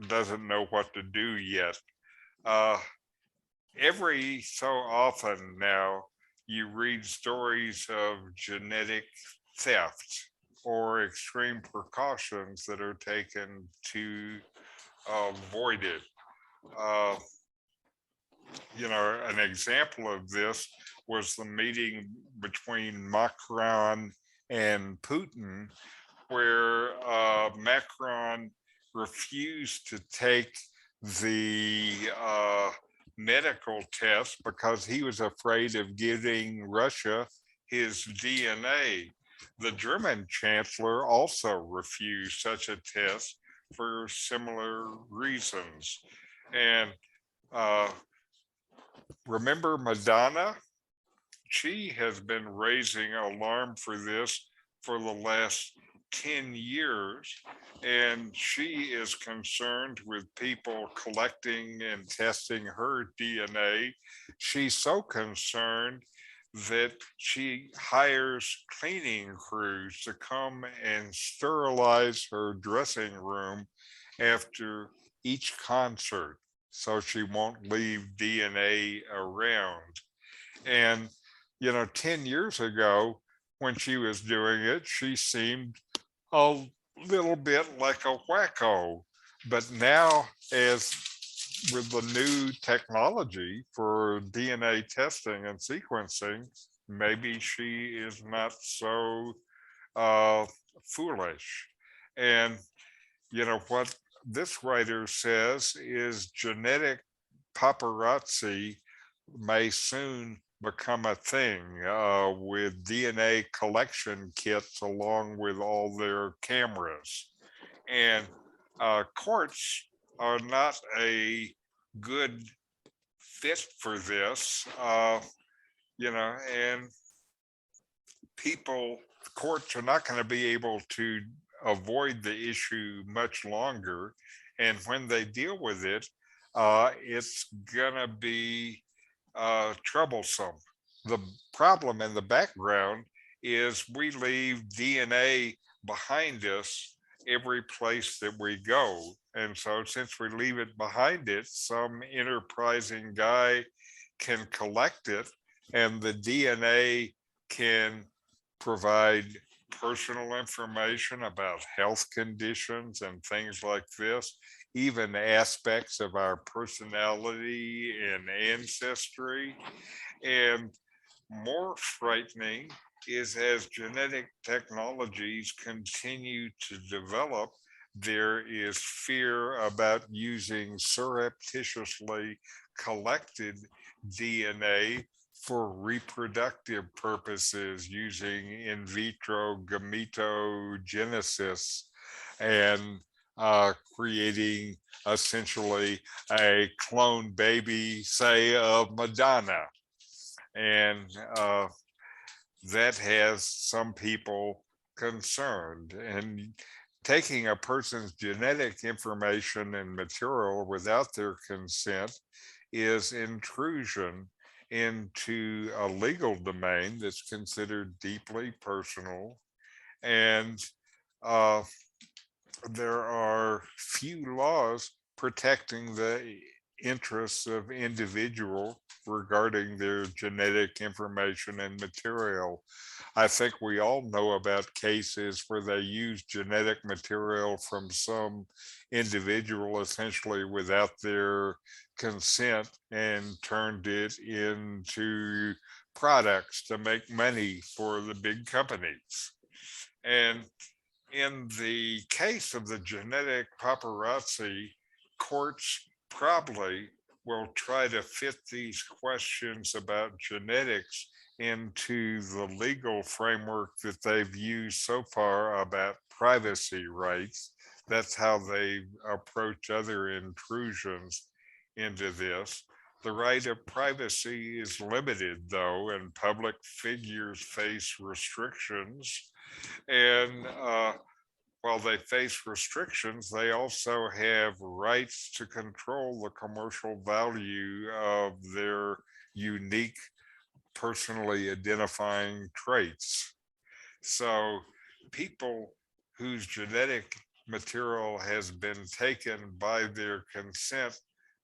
doesn't know what to do yet. Every so often now, you read stories of genetic theft or extreme precautions that are taken to avoid it. An example of this was the meeting between Macron and Putin, where Macron refused to take the medical test because he was afraid of giving Russia his DNA. The German chancellor also refused such a test for similar reasons. And remember Madonna? She has been raising alarm for this for the last 10 years, and she is concerned with people collecting and testing her DNA. She's so concerned that she hires cleaning crews to come and sterilize her dressing room after each concert, so she won't leave DNA around. And 10 years ago, when she was doing it, she seemed a little bit like a wacko. But now, as with the new technology for DNA testing and sequencing, maybe she is not so foolish. And what this writer says is genetic paparazzi may soon become a thing with DNA collection kits along with all their cameras. And courts are not a good fit for this, and courts are not going to be able to avoid the issue much longer. And when they deal with it, it's going to be troublesome. The problem in the background is we leave DNA behind us every place that we go. And so since we leave it behind it, some enterprising guy can collect it, and the DNA can provide personal information about health conditions and things like this, even aspects of our personality and ancestry. And more frightening is as genetic technologies continue to develop, there is fear about using surreptitiously collected DNA for reproductive purposes using in vitro gametogenesis and creating essentially a clone baby, say, of Madonna. And that has some people concerned. And taking a person's genetic information and material without their consent is intrusion into a legal domain that's considered deeply personal. And there are few laws protecting the interests of individual regarding their genetic information and material. I think we all know about cases where they use genetic material from some individual essentially without their consent and turned it into products to make money for the big companies. And in the case of the genetic paparazzi, courts probably will try to fit these questions about genetics into the legal framework that they've used so far about privacy rights. That's how they approach other intrusions into this. The right of privacy is limited, though, and public figures face restrictions. And while they face restrictions, they also have rights to control the commercial value of their unique, personally identifying traits. So people whose genetic material has been taken by their consent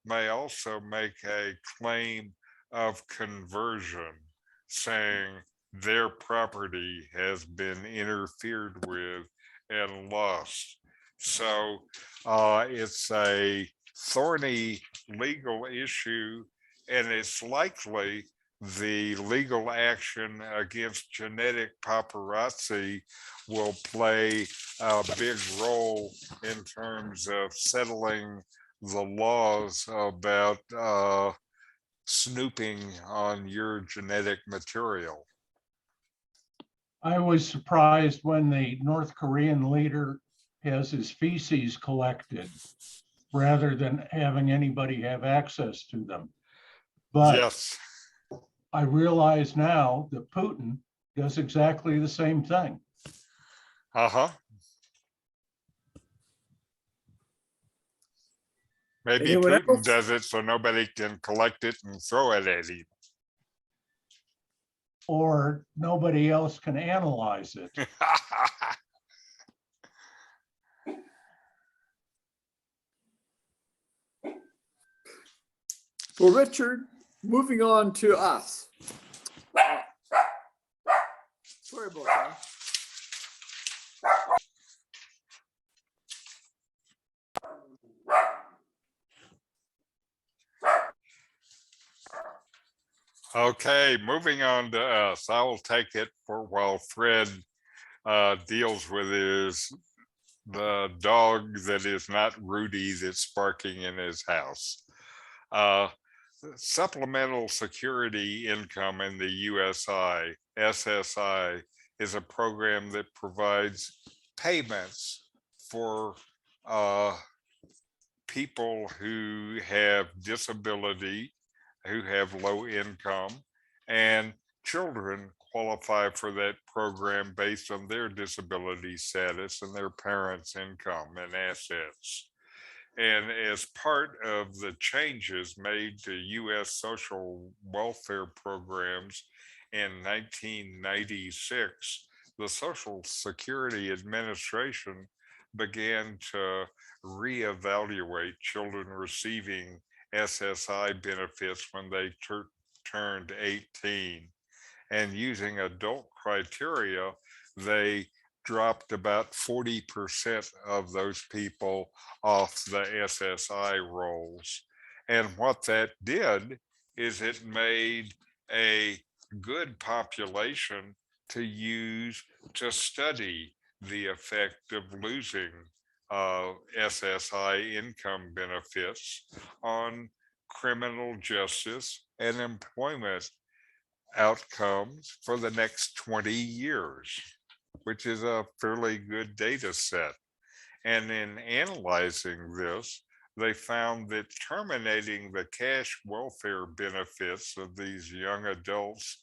may also make a claim of conversion, saying their property has been interfered with and lost. So it's a thorny legal issue, and it's likely the legal action against genetic paparazzi will play a big role in terms of settling the laws about snooping on your genetic material. I was surprised when the North Korean leader has his feces collected rather than having anybody have access to them. But Yes. I realize now that Putin does exactly the same thing. Uh-huh. Maybe Anyone Putin else? does it so nobody can collect it and throw it at him. Or nobody else can analyze it. Well, Richard, moving on to us. Sorry about that. Okay, moving on to us. I will take it for while Fred deals with the dog that is not Rudy that's barking in his house. Supplemental Security Income in the USI, SSI, is a program that provides payments for people who have disability, who have low income, and children qualify for that program based on their disability status and their parents' income and assets. And as part of the changes made to US social welfare programs in 1996, the Social Security Administration began to reevaluate children receiving SSI benefits when they turned 18. And using adult criteria, they dropped about 40% of those people off the SSI rolls. And what that did is it made a good population to use to study the effect of losing SSI income benefits on criminal justice and employment outcomes for the next 20 years, which is a fairly good data set. And in analyzing this, they found that terminating the cash welfare benefits of these young adults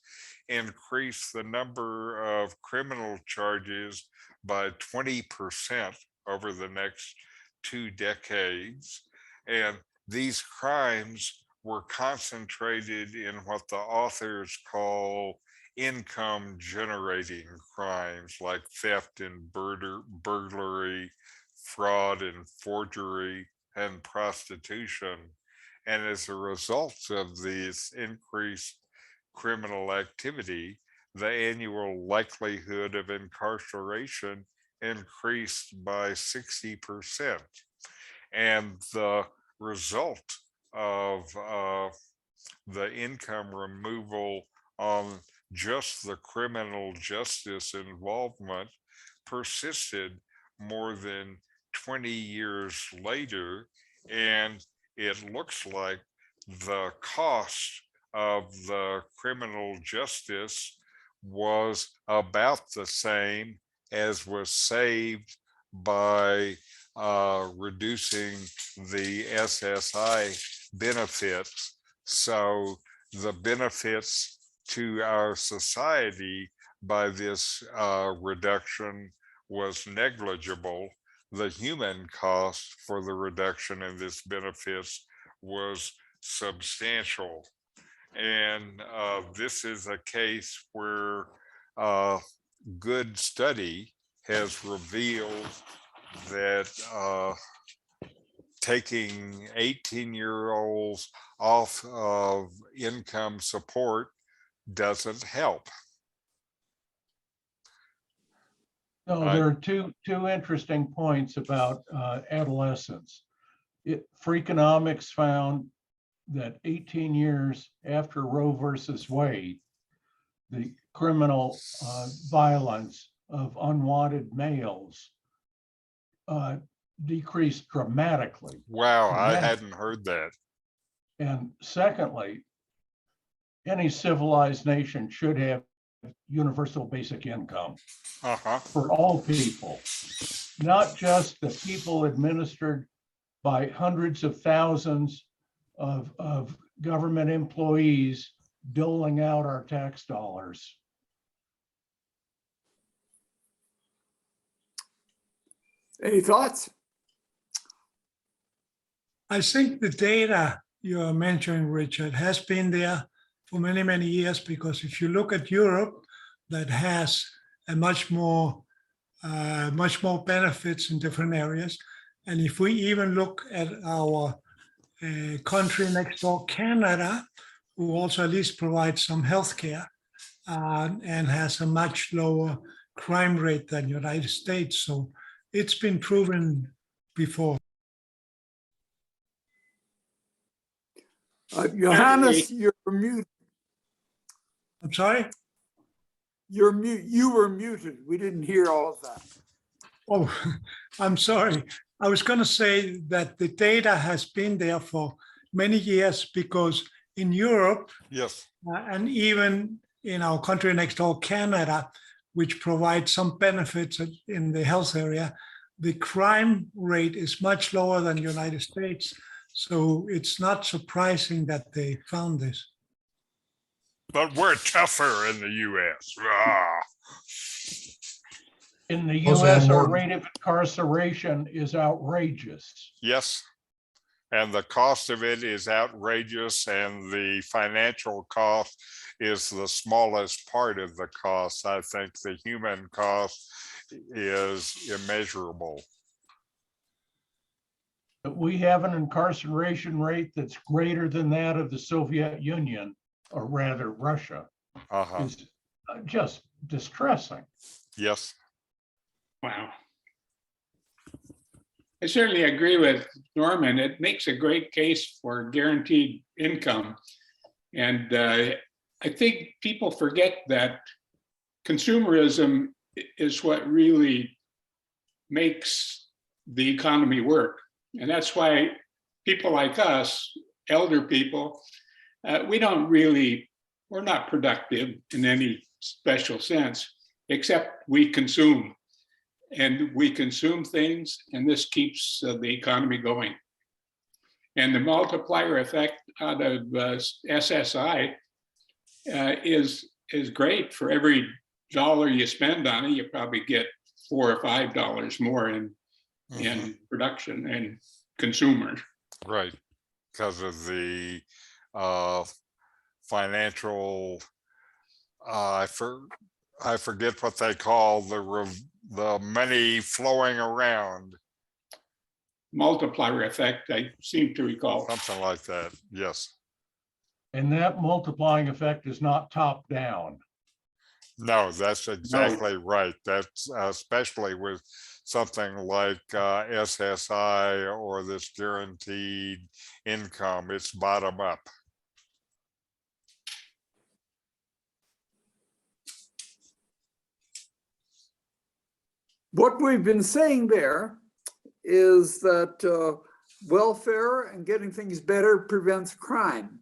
increased the number of criminal charges by 20% over the next 2 decades. And these crimes were concentrated in what the authors call income generating crimes like theft and burglary, fraud and forgery, and prostitution. And as a result of this increased criminal activity, the annual likelihood of incarceration increased by 60%. And the result of the income removal on just the criminal justice involvement persisted more than 20 years later, and it looks like the cost of the criminal justice was about the same as was saved by reducing the SSI benefits. So the benefits to our society by this reduction was negligible. The human cost for the reduction in this benefits was substantial. And this is a case where good study has revealed that taking 18-year-olds off of income support doesn't help. No, there are two interesting points about adolescence. Freakonomics found that 18 years after Roe versus Wade, the criminal violence of unwanted males decreased dramatically. Wow, I hadn't heard that. And secondly, any civilized nation should have universal basic income for all people, not just the people administered by hundreds of thousands of government employees doling out our tax dollars. Any thoughts? I think the data you're mentioning, Richard, has been there for many, many years, because if you look at Europe, that has a much more benefits in different areas. And if we even look at our country next door, Canada, who also at least provides some healthcare and has a much lower crime rate than United States. So it's been proven before. Johannes, you're muted. I'm sorry? You were muted. We didn't hear all of that. Oh, I'm sorry. I was going to say that the data has been there for many years, because in Europe, Yes, and even in our country next door, Canada, which provides some benefits in the health area, the crime rate is much lower than the United States. So it's not surprising that they found this. but we're tougher in the US. In the Also US, our more- rate of incarceration is outrageous. Yes. And the cost of it is outrageous, and the financial cost is the smallest part of the cost. I think the human cost is immeasurable. But we have an incarceration rate that's greater than that of the Soviet Union, or rather Russia, Uh-huh. is just distressing. Yes. Wow. I certainly agree with Norman. It makes a great case for guaranteed income. And I think people forget that consumerism is what really makes the economy work. And that's why people like us, elder people, we're not productive in any special sense, except we consume. And we consume things, and this keeps the economy going. And the multiplier effect out of SSI is great. For every dollar you spend on it, you probably get $4 or $5 more in production and consumers. Right. Because of the financial, I forget what they call the money flowing around. Multiplier effect, I seem to recall. Something like that. Yes. And that multiplying effect is not top down. No, that's exactly right. That's especially with something like SSI or this guaranteed income, it's bottom up. What we've been saying there is that welfare and getting things better prevents crime.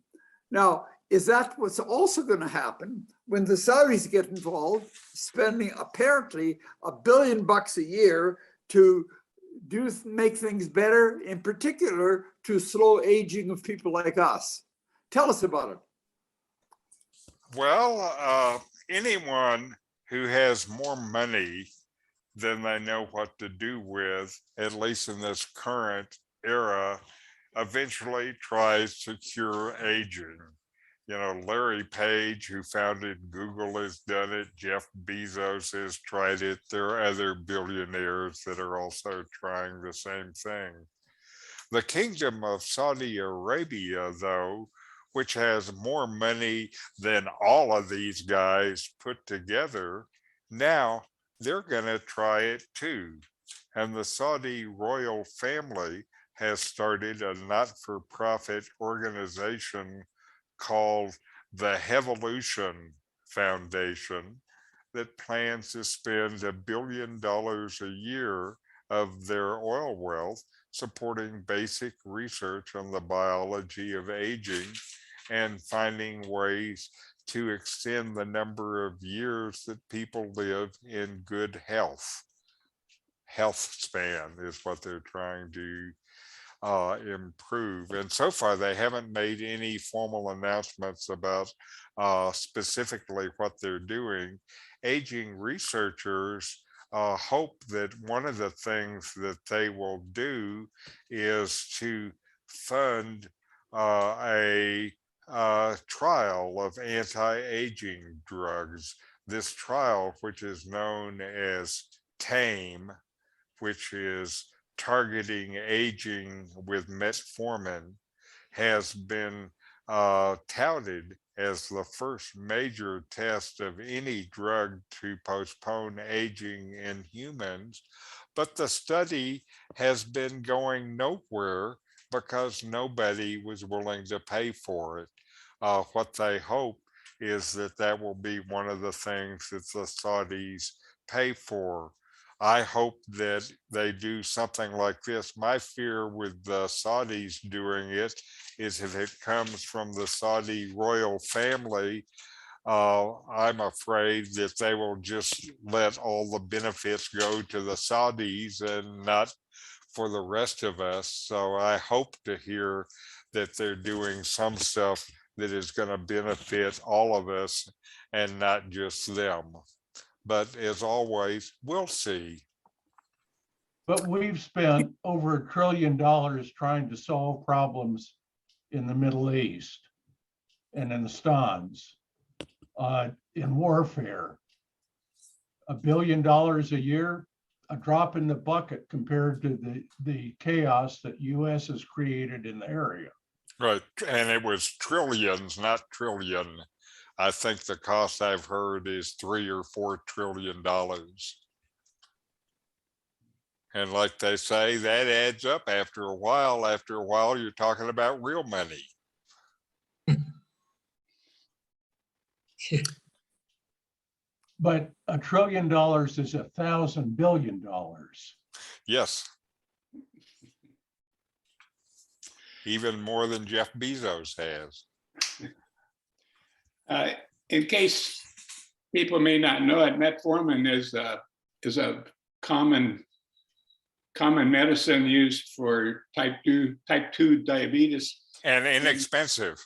Now, is that what's also going to happen when the Saudis get involved, spending apparently $1 billion a year to make things better, in particular to slow aging of people like us? Tell us about it. Well, anyone who has more money than they know what to do with, at least in this current era, eventually tries to cure aging. You know, Larry Page, who founded Google, has done it. Jeff Bezos has tried it. There are other billionaires that are also trying the same thing. The Kingdom of Saudi Arabia, though, which has more money than all of these guys put together, now they're going to try it too. And the Saudi royal family has started a not-for-profit organization called the Hevolution Foundation that plans to spend $1 billion a year of their oil wealth supporting basic research on the biology of aging and finding ways to extend the number of years that people live in good health. Health span is what they're trying to improve. And so far, they haven't made any formal announcements about specifically what they're doing. Aging researchers hope that one of the things that they will do is to fund a trial of anti-aging drugs. This trial, which is known as TAME, which is targeting aging with metformin, has been touted as the first major test of any drug to postpone aging in humans. But the study has been going nowhere because nobody was willing to pay for it. What they hope is that that will be one of the things that the Saudis pay for. I hope that they do something like this. My fear with the Saudis doing it is if it comes from the Saudi royal family, I'm afraid that they will just let all the benefits go to the Saudis and not for the rest of us. So I hope to hear that they're doing some stuff that is going to benefit all of us and not just them. But as always, we'll see. But we've spent over $1 trillion trying to solve problems in the Middle East and in the Stans, in warfare. $1 billion a year, a drop in the bucket compared to the chaos that US has created in the area. Right, and it was trillions, not trillion. I think the cost I've heard is $3 or $4 trillion. And like they say, that adds up after a while. After a while, you're talking about real money. But $1 trillion is 1,000 billion dollars. Yes. Even more than Jeff Bezos has. In case people may not know it, metformin is a common medicine used for type 2 diabetes. And inexpensive.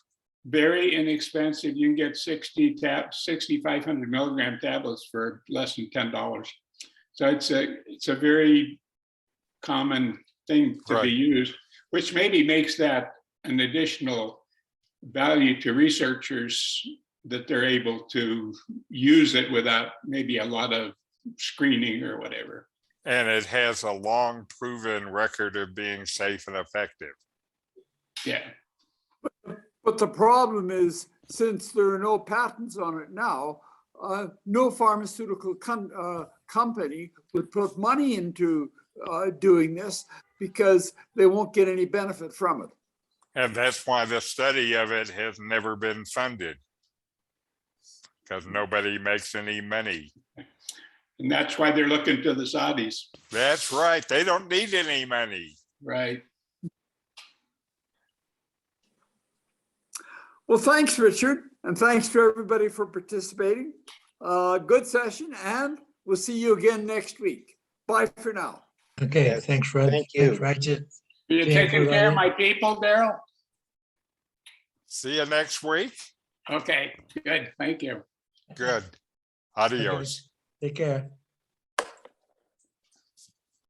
Very inexpensive. You can get 6,500 milligram tablets for less than $10. So it's a very common thing to be used, which maybe makes that an additional value to researchers, that they're able to use it without maybe a lot of screening or whatever. And it has a long proven record of being safe and effective. Yeah. But the problem is, since there are no patents on it now, no pharmaceutical company would put money into doing this because they won't get any benefit from it. And that's why the study of it has never been funded, because nobody makes any money. And that's why they're looking to the Saudis. That's right. They don't need any money. Right. Well, thanks, Richard, and thanks to everybody for participating. Good session, and we'll see you again next week. Bye for now. Okay, Yes, thanks, Fred. thank you. Thanks, Richard. Are you Yeah, taking care of everybody. my people, Daryl? See you next week. Okay, good. Thank you. Good. Adios. Take care.